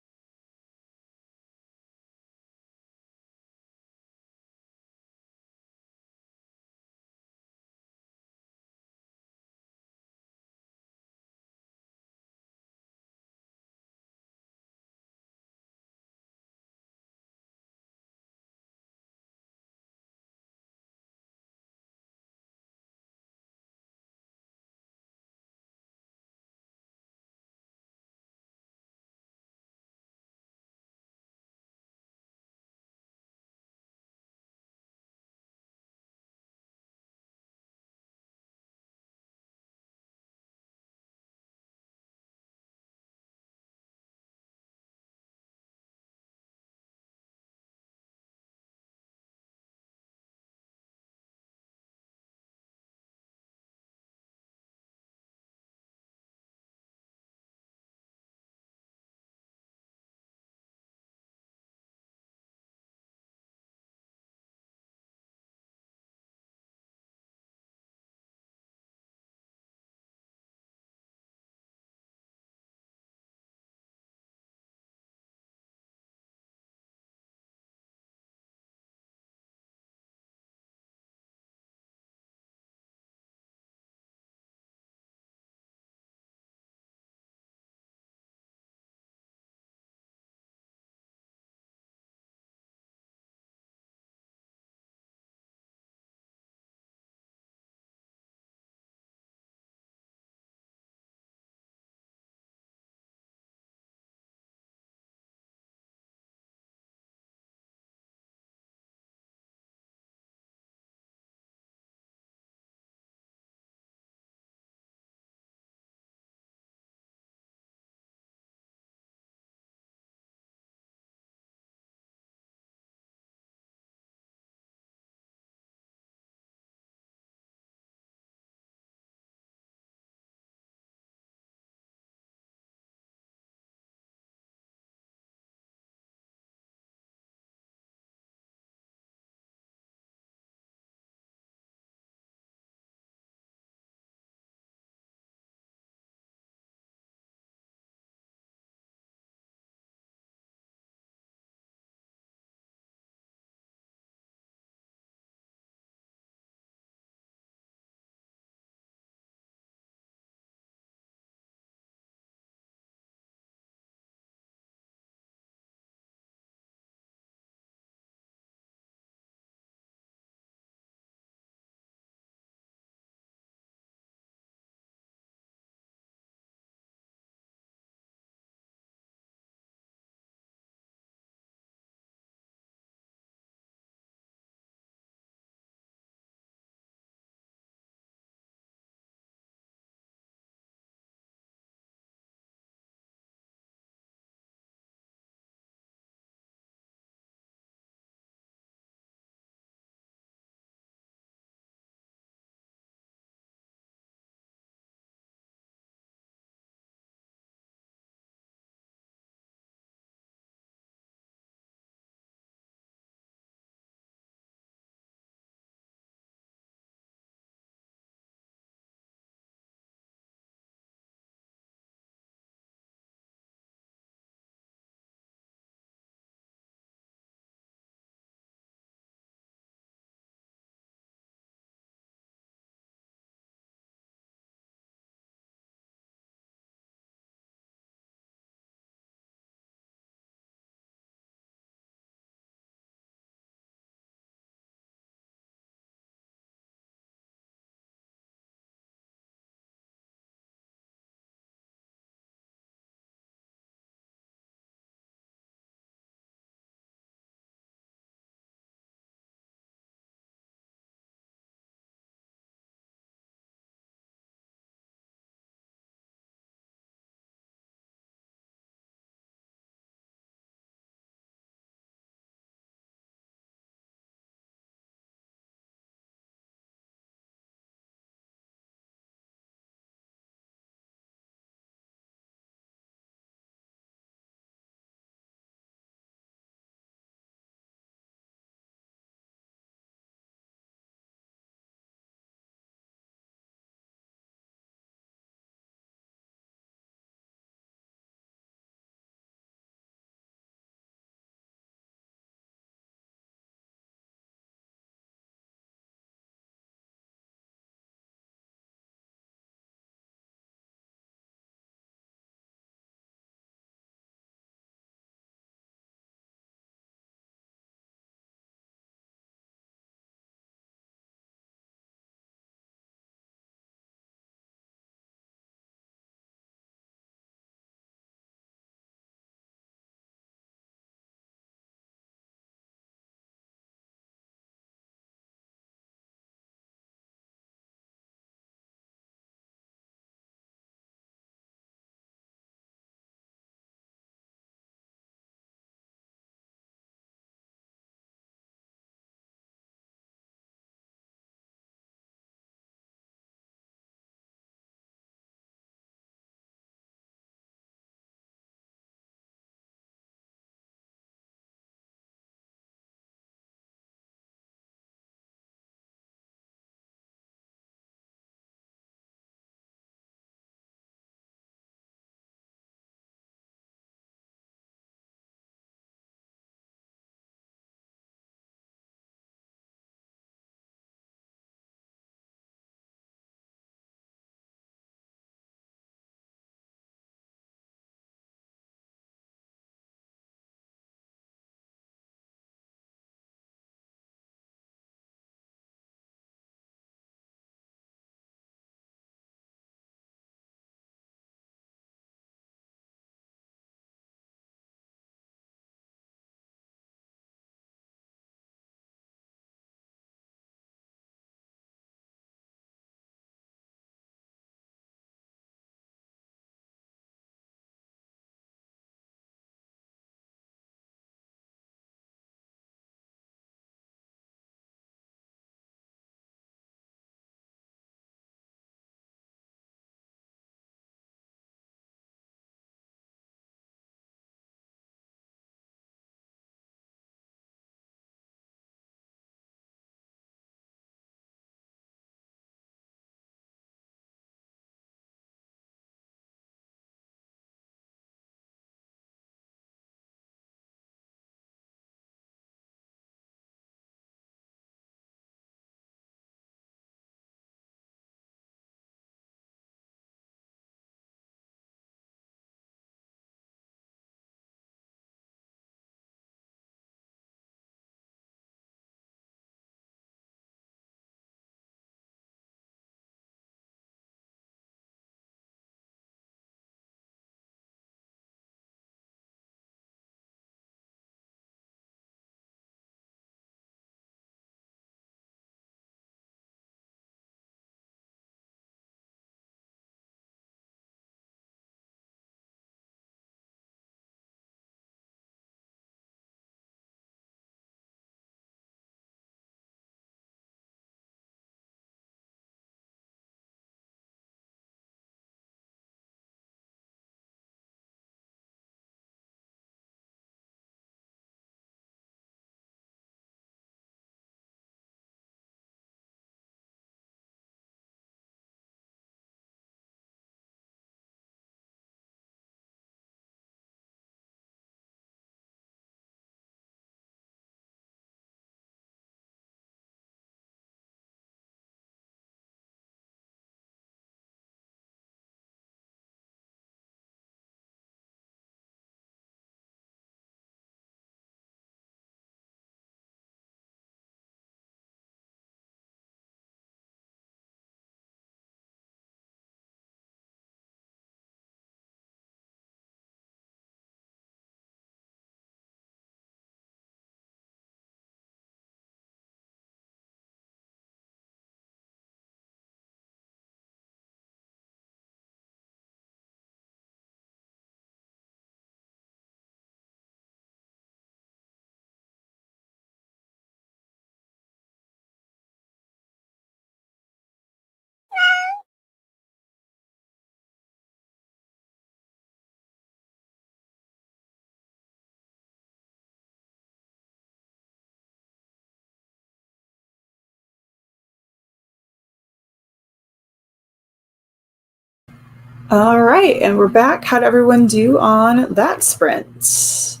All right, and we're back. How'd everyone do on that sprint?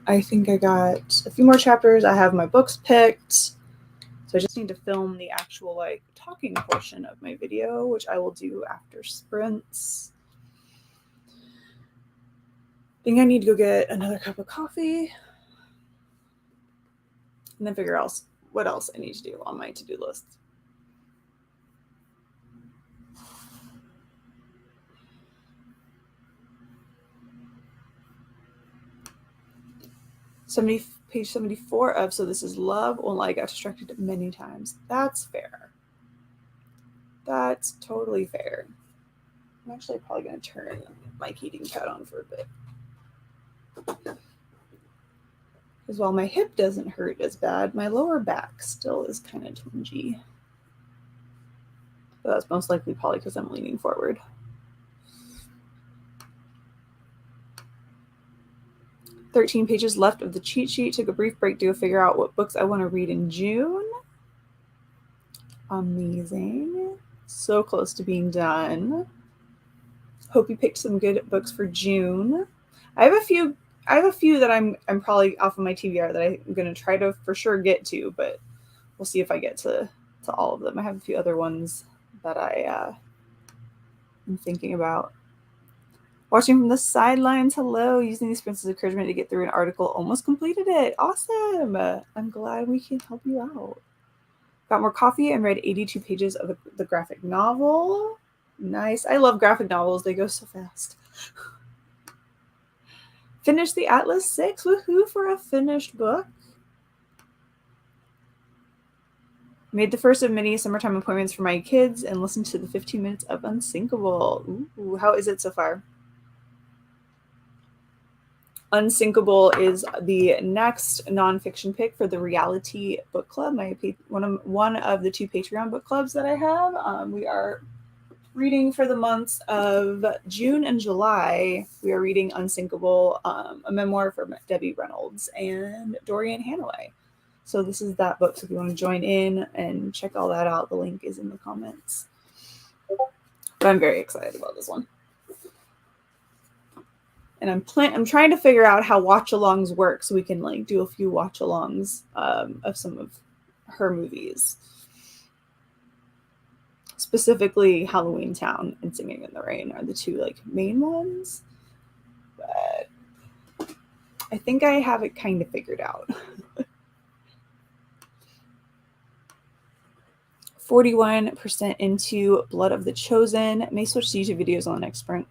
I think I got a few more chapters. I have my books picked. So I just need to film the actual like talking portion of my video, which I will do after sprints. I think I need to go get another cup of coffee and then figure out what else I need to do on my to-do list. Page 74 of So This Is Love. Well, I got distracted many times. That's fair. That's totally fair. I'm actually probably going to turn my heating pad on for a bit. Because while my hip doesn't hurt as bad, my lower back still is kind of twingy. But that's most likely probably because I'm leaning forward. "13 pages left of the cheat sheet. Took a brief break to figure out what books I want to read in June." Amazing. So close to being done. Hope you picked some good books for June. I have a few that I'm probably off of my TBR that I'm going to try to for sure get to, but we'll see if I get to all of them. I have a few other ones that I am thinking about. Watching from the sidelines. Hello. Using these sprints as encouragement to get through an article. Almost completed it. Awesome. I'm glad we can help you out. Got more coffee and read 82 pages of the graphic novel. Nice. I love graphic novels. They go so fast. Finished the Atlas 6. Woohoo for a finished book. Made the first of many summertime appointments for my kids and listened to the 15 minutes of Unsinkable. Ooh, how is it so far? Unsinkable is the next nonfiction pick for the Reality Book Club, one of the 2 Patreon book clubs that I have. We are reading for the months of June and July. We are reading Unsinkable, a memoir from Debbie Reynolds and Dorian Hanaway. So this is that book. So if you want to join in and check all that out, the link is in the comments. But I'm very excited about this one. And I'm trying to figure out how watch-alongs work so we can like do a few watch-alongs of some of her movies. Specifically Halloween Town and Singing in the Rain are the 2 like main ones. But I think I have it kind of figured out. 41% into Blood of the Chosen. May switch to YouTube videos on the next sprint.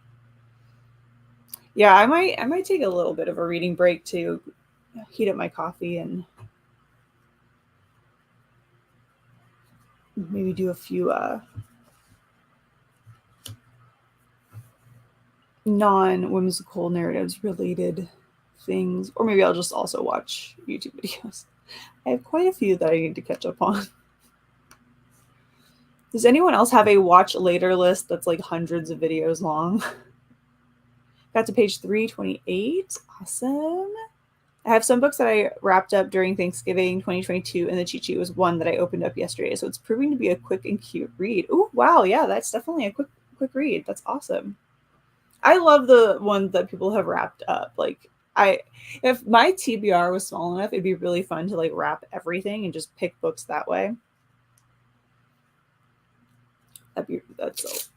Yeah, I might take a little bit of a reading break to heat up my coffee and maybe do a few non-whimsical narratives related things, or maybe I'll just also watch YouTube videos. I have quite a few that I need to catch up on. Does anyone else have a watch later list that's like hundreds of videos long? Got to page 328. Awesome. I have some books that I wrapped up during Thanksgiving 2022, and the cheat sheet was one that I opened up yesterday. So it's proving to be a quick and cute read. Oh, wow. Yeah, that's definitely a quick read. That's awesome. I love the ones that people have wrapped up. Like if my TBR was small enough, it'd be really fun to like wrap everything and just pick books that way. That's so.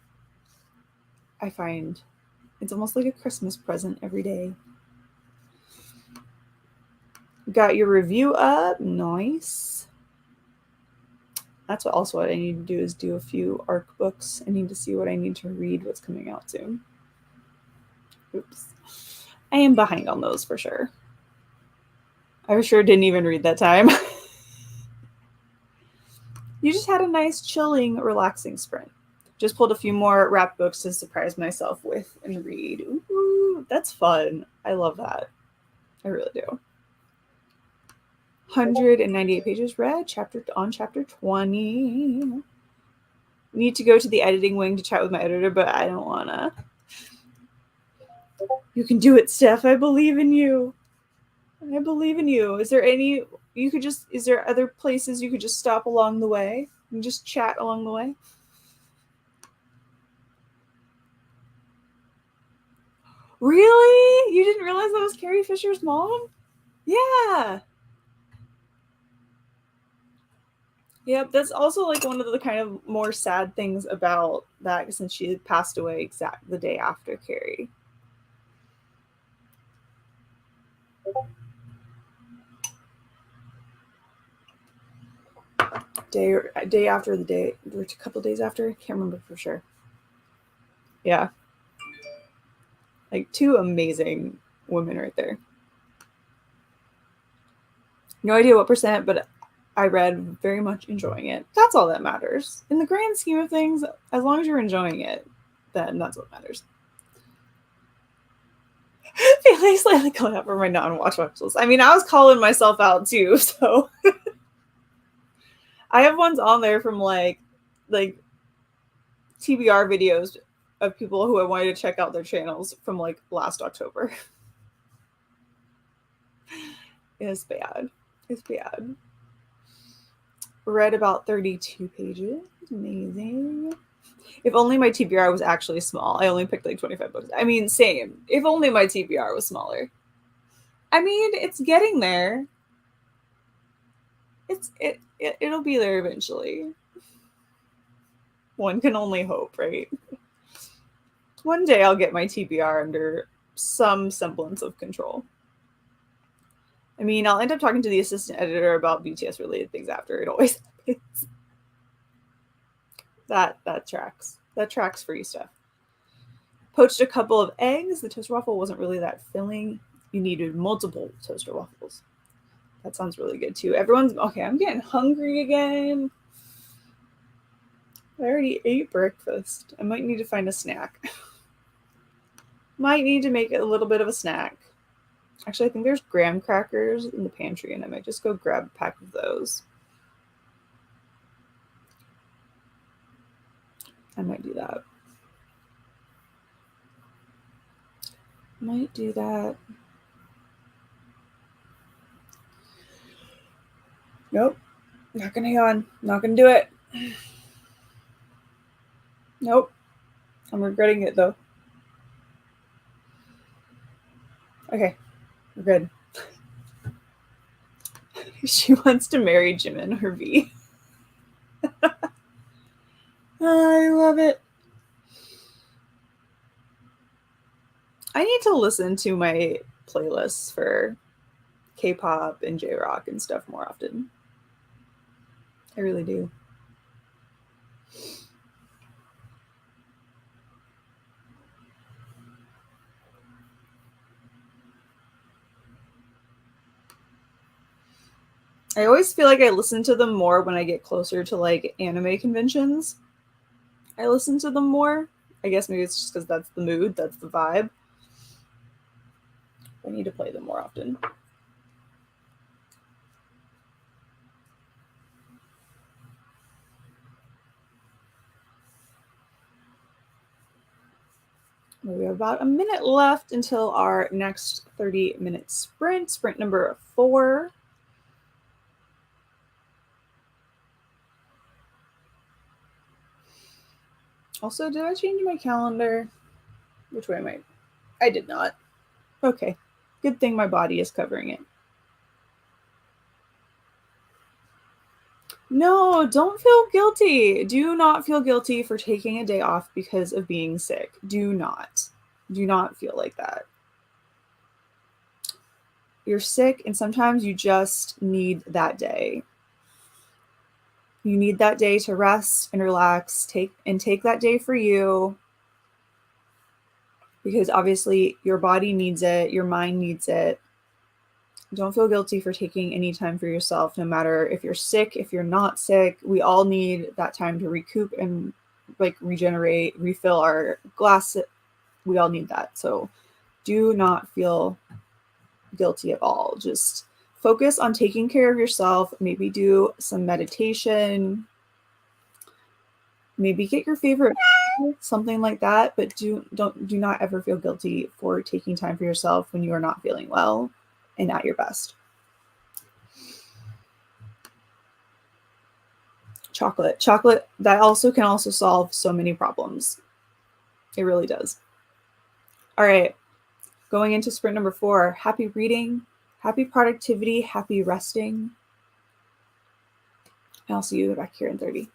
I find it's almost like a Christmas present every day. Got your review up. Nice. That's what I need to do is do a few ARC books. I need to see what I need to read, what's coming out soon. Oops. I am behind on those for sure. I for sure didn't even read that time. You just had a nice, chilling, relaxing sprint. Just pulled a few more wrapped books to surprise myself with and read. Ooh, that's fun. I love that. I really do. 198 pages read, chapter 20. Need to go to the editing wing to chat with my editor, but I don't wanna. You can do it, Steph. I believe in you. I believe in you. Is there other places you could just stop along the way and just chat along the way? Really? You didn't realize that was Carrie Fisher's mom? Yeah. Yep, that's also like one of the kind of more sad things about that, since she passed away the day after Carrie. Day after the day, or a couple days after, I can't remember for sure. Yeah. Like two amazing women right there. No idea what percent, but I read very much enjoying it. That's all that matters. In the grand scheme of things, as long as you're enjoying it, then that's what matters. Feeling slightly caught up for my non-watch list. I mean, I was calling myself out too, so I have ones on there from like TBR videos of people who I wanted to check out their channels from like last October. It's bad. It's bad. Read about 32 pages. Amazing. If only my TBR was actually small. I only picked like 25 books. I mean, same. If only my TBR was smaller. I mean, it's getting there. It'll be there eventually. One can only hope, right? One day I'll get my TBR under some semblance of control. I mean, I'll end up talking to the assistant editor about BTS related things after. It always happens. That tracks. That tracks free stuff. Poached a couple of eggs. The toaster waffle wasn't really that filling. You needed multiple toaster waffles. That sounds really good too. Everyone's okay. I'm getting hungry again. I already ate breakfast. I might need to find a snack. Might need to make a little bit of a snack. Actually, I think there's graham crackers in the pantry, and I might just go grab a pack of those. I might do that. Might do that. Nope. Not gonna hang on. Not gonna do it. Nope. I'm regretting it though. Okay. We're good. She wants to marry Jimin or V. I love it. I need to listen to my playlists for K-pop and J-rock and stuff more often. I really do. I always feel like I listen to them more when I get closer to like anime conventions. I listen to them more. I guess maybe it's just because that's the mood, that's the vibe. I need to play them more often. We have about a minute left until our next 30-minute sprint. Sprint number 4. Also, did I change my calendar? Which way am I did not. Okay. Good thing my body is covering it. No, don't feel guilty. Do not feel guilty for taking a day off because of being sick. Do not. Do not feel like that. You're sick, and sometimes you just need that day. You need that day to rest and relax, take that day for you, because obviously your body needs it, your mind needs it. Don't feel guilty for taking any time for yourself, no matter if you're sick, if you're not sick. We all need that time to recoup and like regenerate, refill our glass. We all need that. So do not feel guilty at all. Just focus on taking care of yourself. Maybe do some meditation. Maybe get your favorite meal, something like that. But do not ever feel guilty for taking time for yourself when you are not feeling well and at your best. Chocolate that also can also solve so many problems. It really does. All right. Going into sprint number 4, happy reading, happy productivity, happy resting. And I'll see you back here in 30.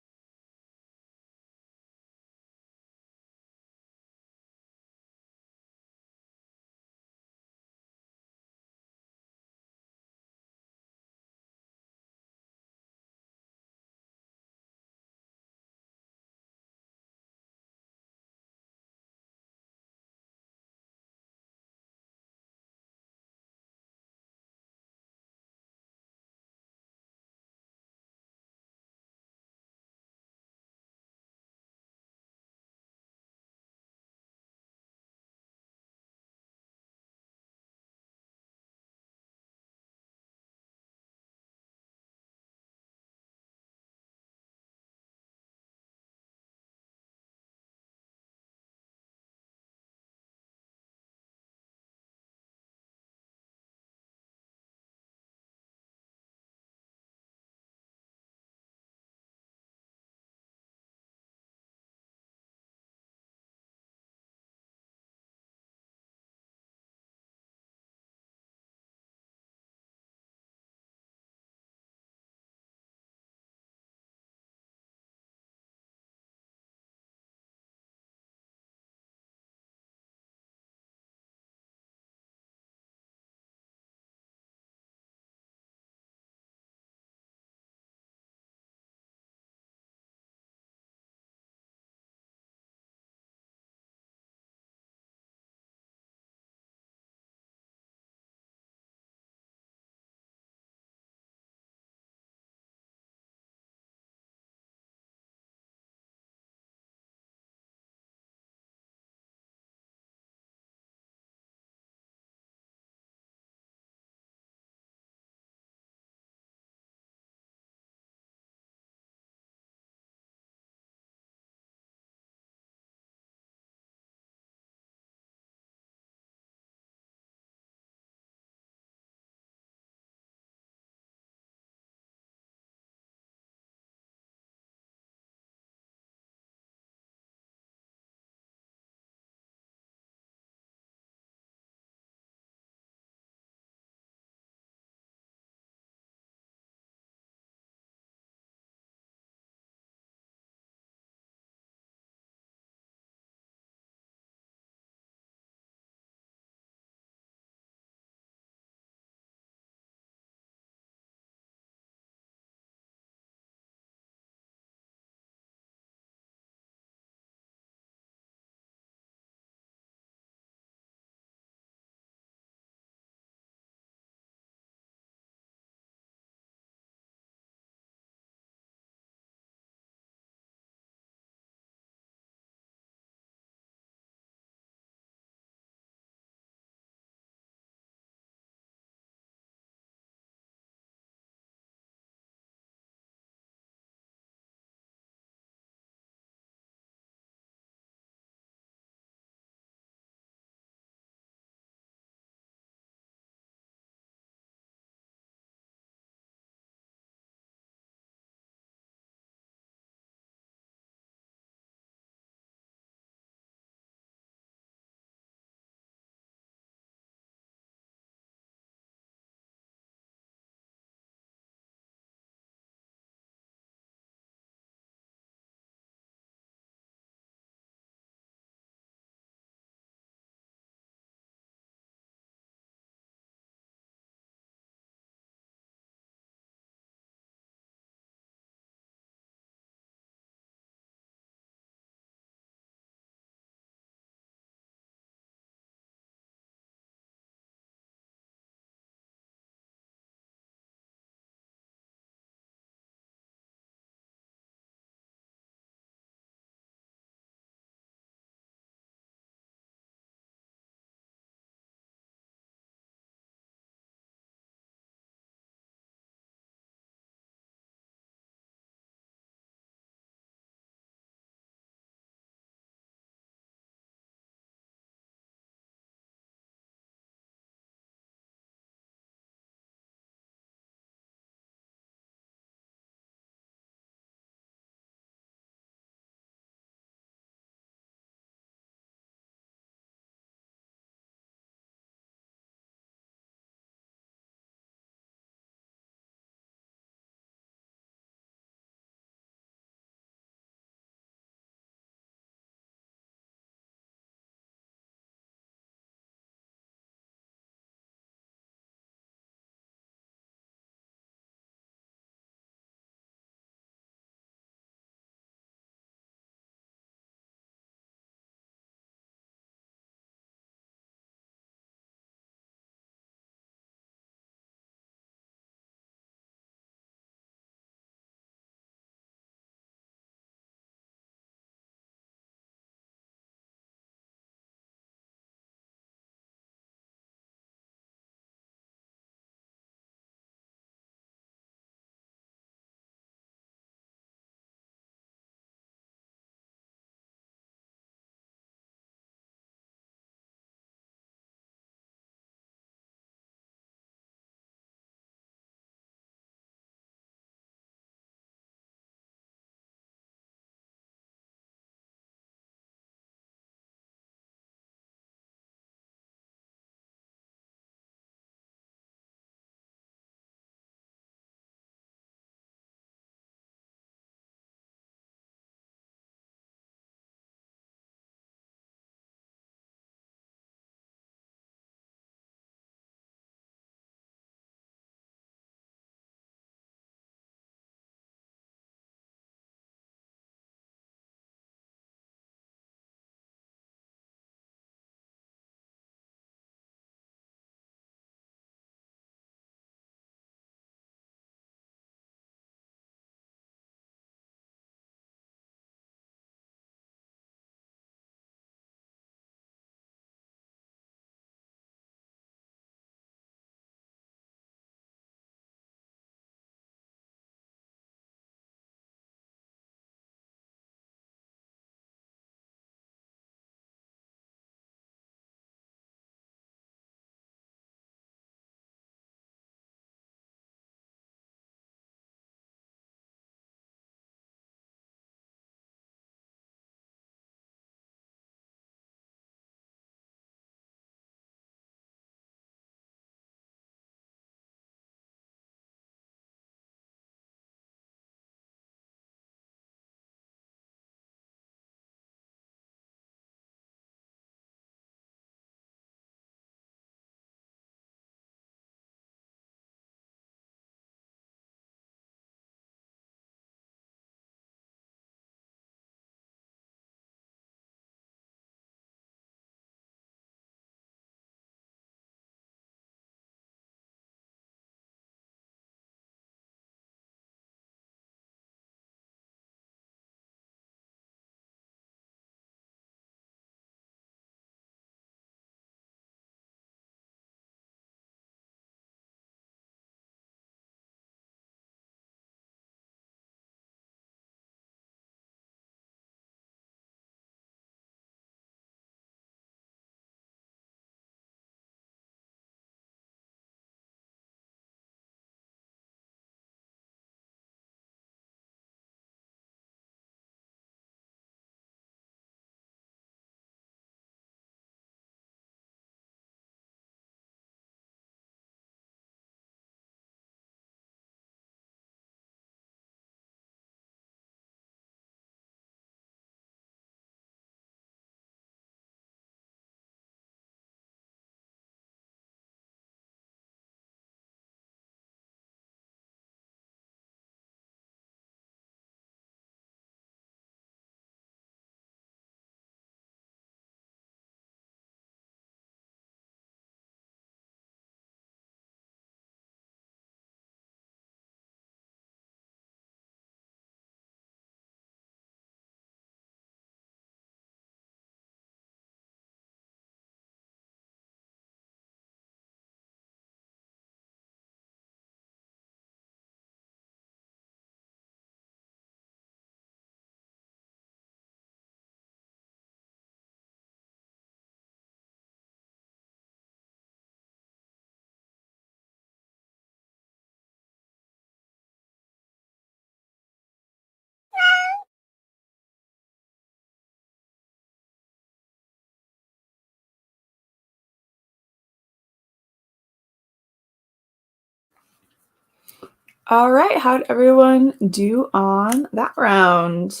All right, how'd everyone do on that round?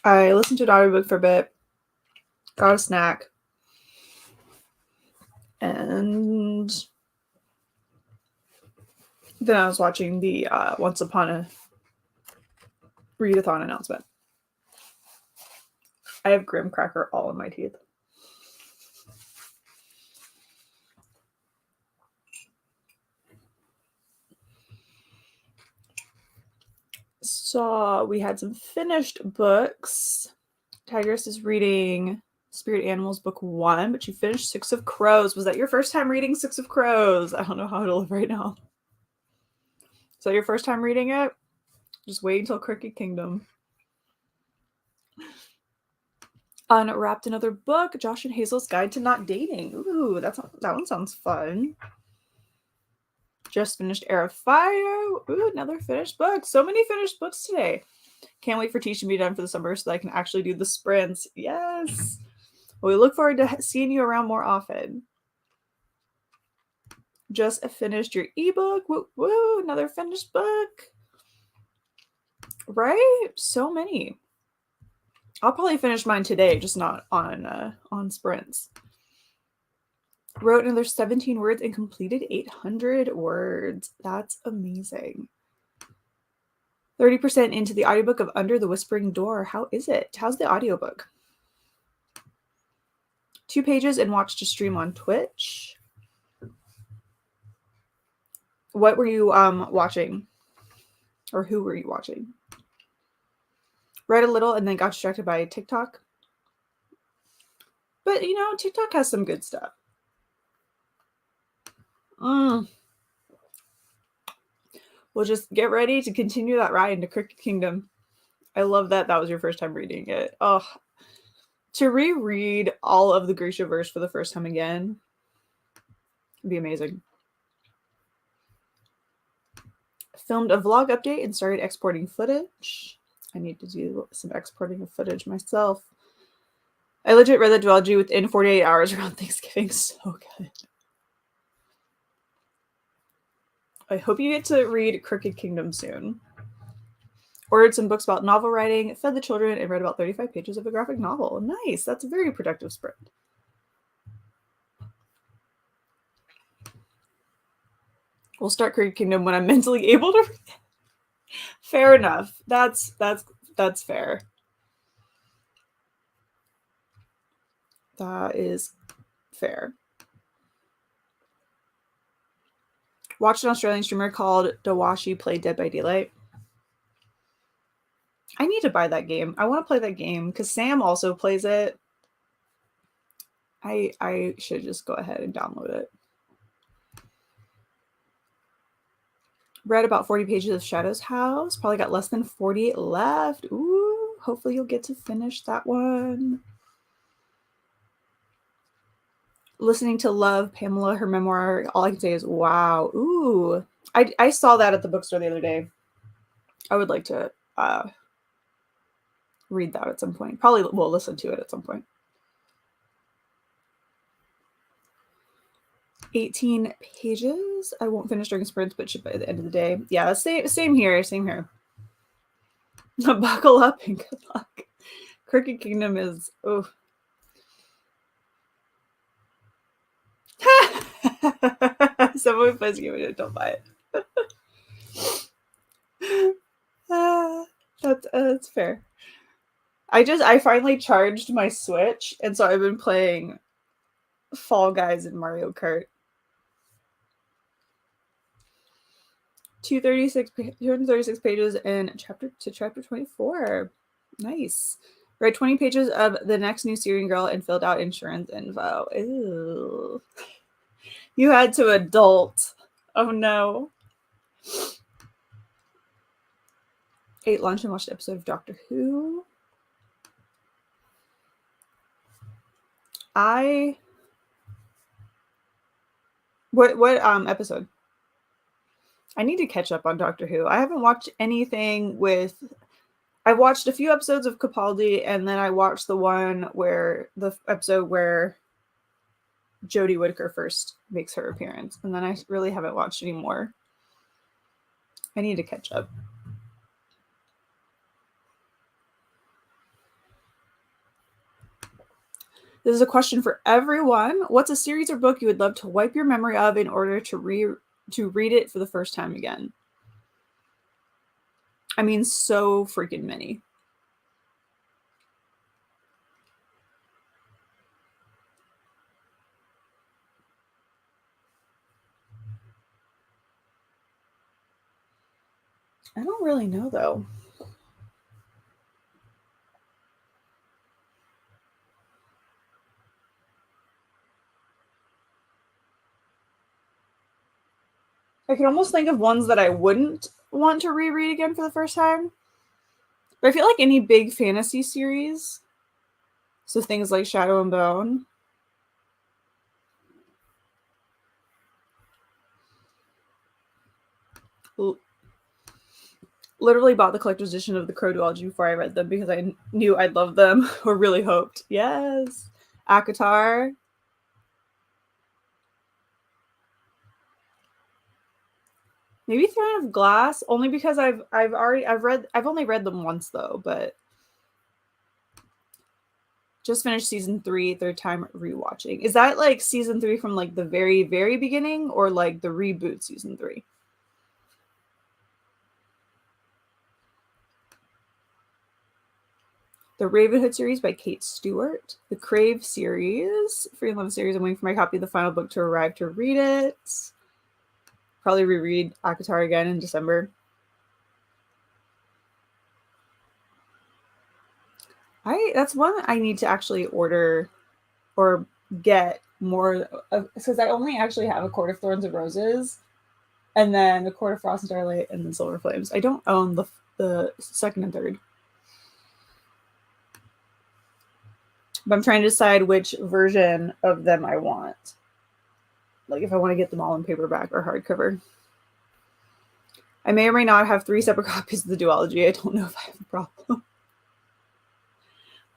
I listened to an audiobook for a bit, got a snack, and then I was watching the Once Upon a Readathon announcement. I have graham cracker all in my teeth. So we had some finished books. Tigress is reading Spirit Animals Book 1, but you finished Six of Crows. Was that your first time reading Six of Crows? I don't know how to live right now. Is that your first time reading it? Just wait until Crooked Kingdom. Unwrapped another book, Josh and Hazel's Guide to Not Dating. Ooh, that one sounds fun. Just finished Heir of Fire. Ooh, another finished book. So many finished books today. Can't wait for Teach to be done for the summer so that I can actually do the sprints. Yes. Well, we look forward to seeing you around more often. Just finished your ebook. Woo, woo, another finished book. Right? So many. I'll probably finish mine today, just not on sprints. Wrote another 17 words and completed 800 words. That's amazing. 30% into the audiobook of Under the Whispering Door. How is it? How's the audiobook? 2 pages and watched a stream on Twitch. What were you watching? Or who were you watching? Read a little and then got distracted by TikTok. But, you know, TikTok has some good stuff. We'll just get ready to continue that ride into Crooked Kingdom. I love that was your first time reading it. Oh, to reread all of the Grisha verse for the first time again would be amazing. Filmed a vlog update and started exporting footage. I need to do some exporting of footage myself. I legit read the duology within 48 hours around Thanksgiving. So good. I hope you get to read Crooked Kingdom soon. Ordered some books about novel writing, fed the children, and read about 35 pages of a graphic novel. Nice. That's a very productive sprint. We'll start Crooked Kingdom when I'm mentally able to read it. Fair enough. That's fair. That is fair. Watched an Australian streamer called Dawashi play Dead by Daylight. I need to buy that game. I want to play that game because Sam also plays it. I should just go ahead and download it. Read about 40 pages of Shadow's House. Probably got less than 48 left. Ooh, hopefully you'll get to finish that one. Listening to Love, Pamela, her memoir. All I can say is, wow. Ooh. I saw that at the bookstore the other day. I would like to read that at some point. Probably will listen to it at some point. 18 pages. I won't finish during sprints, but should by the end of the day. Yeah, same here. Same here. Buckle up and good luck. Crooked Kingdom is Someone plays game and don't buy it. That's fair. I finally charged my Switch, and so I've been playing Fall Guys and Mario Kart. 236 pages and chapter 24. Nice. Read 20 pages of the next new Syrian Girl and filled out insurance info. Ew. You had to adult. Oh no. Ate lunch and watched an episode of Doctor Who. What episode? I need to catch up on Doctor Who. I haven't watched anything with... I watched a few episodes of Capaldi, and then I watched the episode where Jodie Whittaker first makes her appearance, and then I really haven't watched any more. I need to catch up. This is a question for everyone. What's a series or book you would love to wipe your memory of in order to read it for the first time again? I mean, so freaking many. I don't really know, though. I can almost think of ones that I wouldn't want to reread again for the first time. But I feel like any big fantasy series, so things like Shadow and Bone, literally bought the collector's edition of the Crow duology before I read them because I knew I'd love them, or really hoped. Yes. ACOTAR. Maybe Throne of Glass, only because I've only read them once though, but just finished season 3, third time rewatching. Is that like season 3 from like the very, very beginning, or like the reboot season 3? The Ravenhood series by Kate Stewart. The Crave series, Free and Love series. I'm waiting for my copy of the final book to arrive to read it. Probably reread ACOTAR again in December. That's one I need to actually order or get more of, because I only actually have A Court of Thorns and Roses, and then A Court of Frost and Starlight, and then Silver Flames. I don't own the second and third. But I'm trying to decide which version of them I want. Like if I want to get them all in paperback or hardcover. I may or may not have 3 separate copies of the duology. I don't know if I have a problem.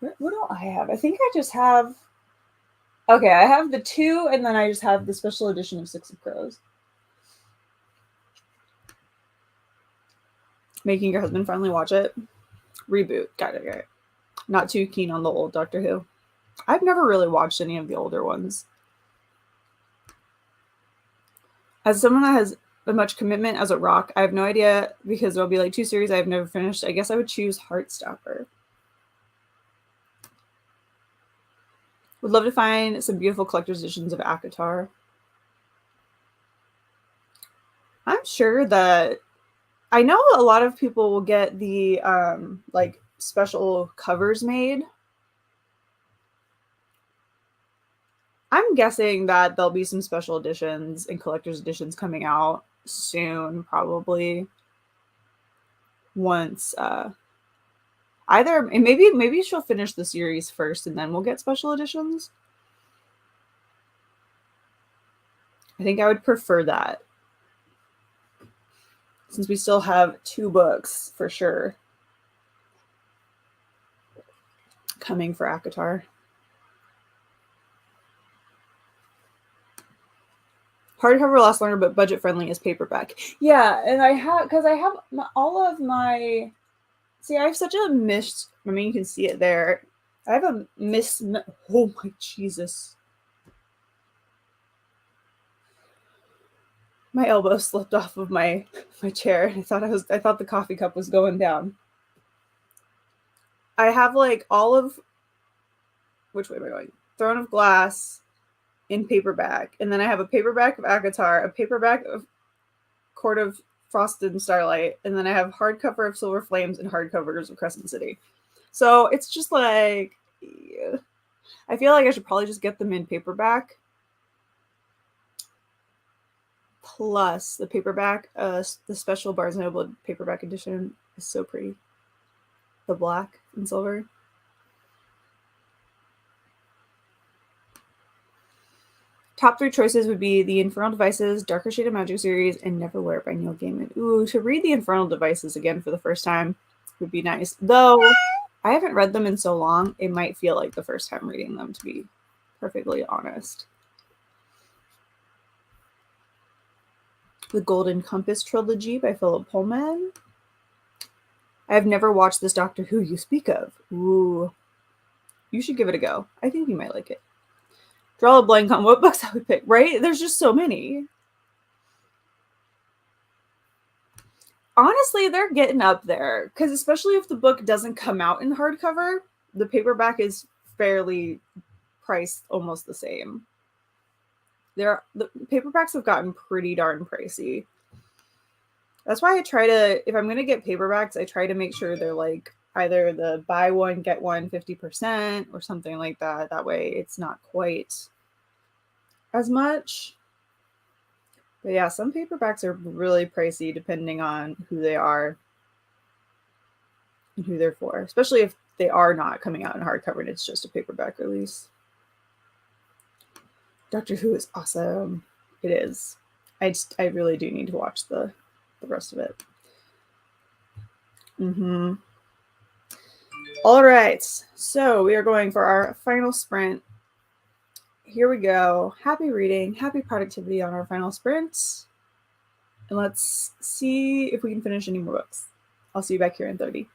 What do I have? I think I just have... Okay, I have the 2, and then I just have the special edition of Six of Crows. Making your husband finally watch it. Reboot. Got it. Not too keen on the old Doctor Who. I've never really watched any of the older ones. As someone that has as much commitment as a rock, I have no idea, because there'll be like 2 series I've never finished. I guess I would choose Heartstopper. Would love to find some beautiful collector's editions of ACOTAR. I'm sure that I know a lot of people will get the like special covers made. I'm guessing that there'll be some special editions and collector's editions coming out soon, probably. Once either maybe she'll finish the series first and then we'll get special editions. I think I would prefer that, since we still have 2 books for sure coming for ACOTAR. Hardcover lasts longer, but budget friendly is paperback. Yeah, and I have all of my... See, I have such a miss... I mean, you can see it there. I have a miss... Oh my Jesus. My elbow slipped off of my chair. I thought the coffee cup was going down. I have like all of... Which way am I going? Throne of Glass in paperback. And then I have a paperback of ACOTAR, a paperback of Court of Frost and Starlight, and then I have hardcover of Silver Flames and hardcovers of Crescent City. So it's just like... Yeah. I feel like I should probably just get them in paperback. Plus, the paperback, the special Barnes & Noble paperback edition is so pretty. The black and silver. Top 3 choices would be The Infernal Devices, Darker Shade of Magic series, and Neverwhere by Neil Gaiman. Ooh, to read The Infernal Devices again for the first time would be nice. Though, I haven't read them in so long, it might feel like the first time reading them, to be perfectly honest. The Golden Compass trilogy by Philip Pullman. I have never watched this Doctor Who you speak of. Ooh. You should give it a go. I think you might like it. Draw a blank on what books I would pick, right? There's just so many. Honestly, they're getting up there, because especially if the book doesn't come out in hardcover, the paperback is fairly priced almost the same. The paperbacks have gotten pretty darn pricey. That's why I try to, if I'm going to get paperbacks, I try to make sure they're like either the buy one, get one 50% or something like that. That way it's not quite as much. But yeah, some paperbacks are really pricey depending on who they are and who they're for, especially if they are not coming out in hardcover and it's just a paperback release. Doctor Who is awesome. It is. I really do need to watch the rest of it. All right, so we are going for our final sprint. Here we go. Happy reading, happy productivity on our final sprint. And let's see if we can finish any more books. I'll see you back here in 30.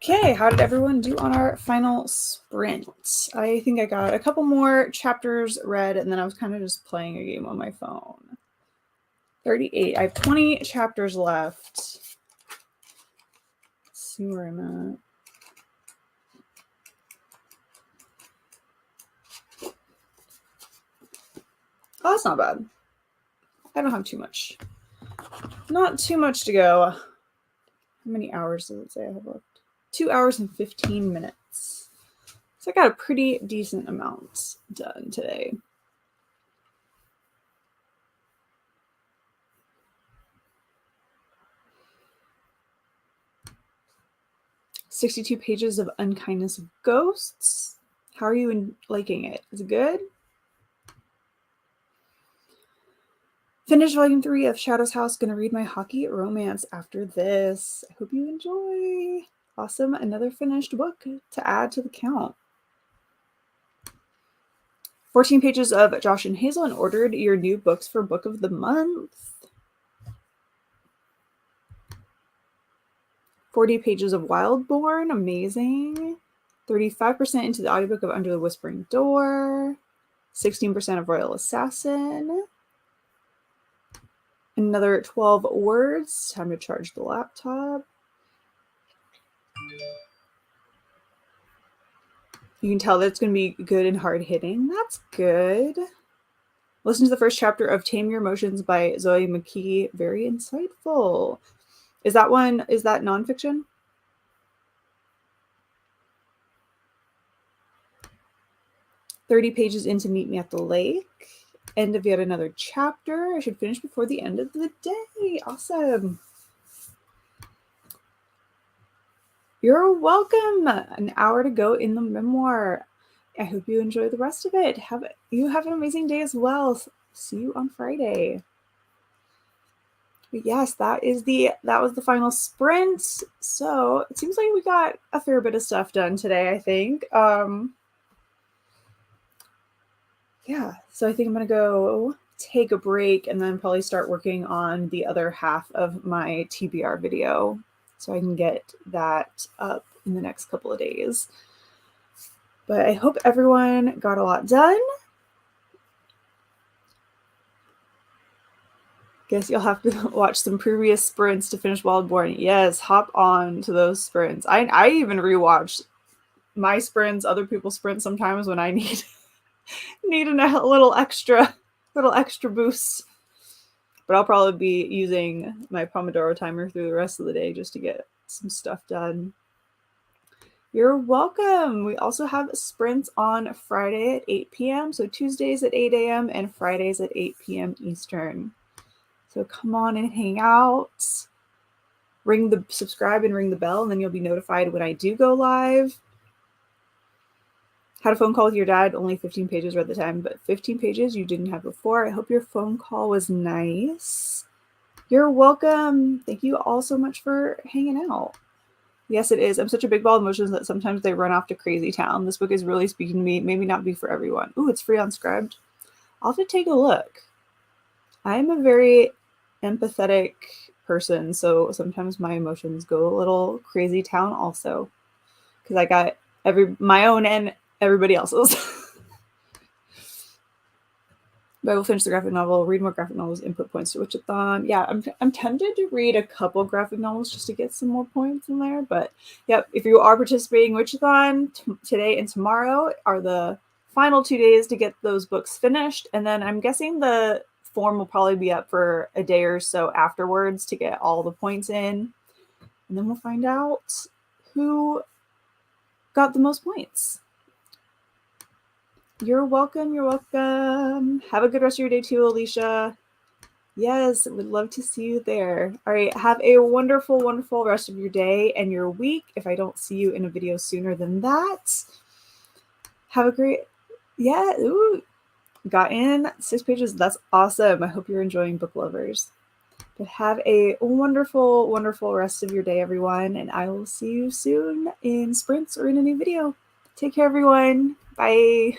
Okay, how did everyone do on our final sprint? I think I got a couple more chapters read, and then I was kind of just playing a game on my phone. 38. I have 20 chapters left. Let's see where I'm at. Oh, that's not bad. I don't have too much. Not too much to go. How many hours does it say I have left? 2 hours and 15 minutes. So I got a pretty decent amount done today. "62 pages of Unkindness of Ghosts." How are you liking it? Is it good? Finished volume 3 of Shadow's House. Gonna read my hockey romance after this. I hope you enjoy. Awesome. Another finished book to add to the count. 14 pages of Josh and Hazel, and ordered your new books for book of the month. 40 pages of Wildborn. Amazing. 35% into the audiobook of Under the Whispering Door. 16% of Royal Assassin. Another 12 words. Time to charge the laptop. You can tell that it's going to be good and hard-hitting. That's good. Listen to the first chapter of Tame Your Emotions by Zoe McKee. Very insightful. Is that nonfiction? "30 pages into Meet Me at the Lake. End of yet another chapter. I should finish before the end of the day." Awesome. You're welcome. An hour to go in the memoir. I hope you enjoy the rest of it. You have an amazing day as well. See you on Friday. But yes, that was the final sprint. So it seems like we got a fair bit of stuff done today, I think. Yeah, so I think I'm gonna go take a break and then probably start working on the other half of my TBR video so I can get that up in the next couple of days. But I hope everyone got a lot done. Guess you'll have to watch some previous sprints to finish Wildborn. Yes, hop on to those sprints. I even rewatch my sprints, other people's sprints sometimes when I need a little extra boost. But I'll probably be using my Pomodoro timer through the rest of the day just to get some stuff done. You're welcome. We also have sprints on Friday at 8 p.m. So Tuesdays at 8 a.m. and Fridays at 8 p.m. Eastern. So come on and hang out. Subscribe and ring the bell, and then you'll be notified when I do go live. Had a phone call with your dad, only 15 pages read the time, but 15 pages you didn't have before. I hope your phone call was nice. You're welcome. Thank you all so much for hanging out. Yes, it is. I'm such a big ball of emotions that sometimes they run off to crazy town. This book is really speaking to me. Maybe not be for everyone. Ooh, it's free on Scribd. I'll have to take a look. I'm a very empathetic person, so sometimes my emotions go a little crazy town also, because I got my own and everybody else's. But I will finish the graphic novel, read more graphic novels, input points to Witchathon. Yeah, I'm tempted to read a couple graphic novels just to get some more points in there. But yep, if you are participating in Witchathon, today and tomorrow are the final 2 days to get those books finished. And then I'm guessing the form will probably be up for a day or so afterwards to get all the points in. And then we'll find out who got the most points. You're welcome. You're welcome. Have a good rest of your day too, Alicia. Yes, would love to see you there. All right, have a wonderful, wonderful rest of your day and your week. If I don't see you in a video sooner than that, have a great, got in 6 pages. That's awesome. I hope you're enjoying book lovers. But have a wonderful, wonderful rest of your day, everyone. And I will see you soon in sprints or in a new video. Take care, everyone. Bye.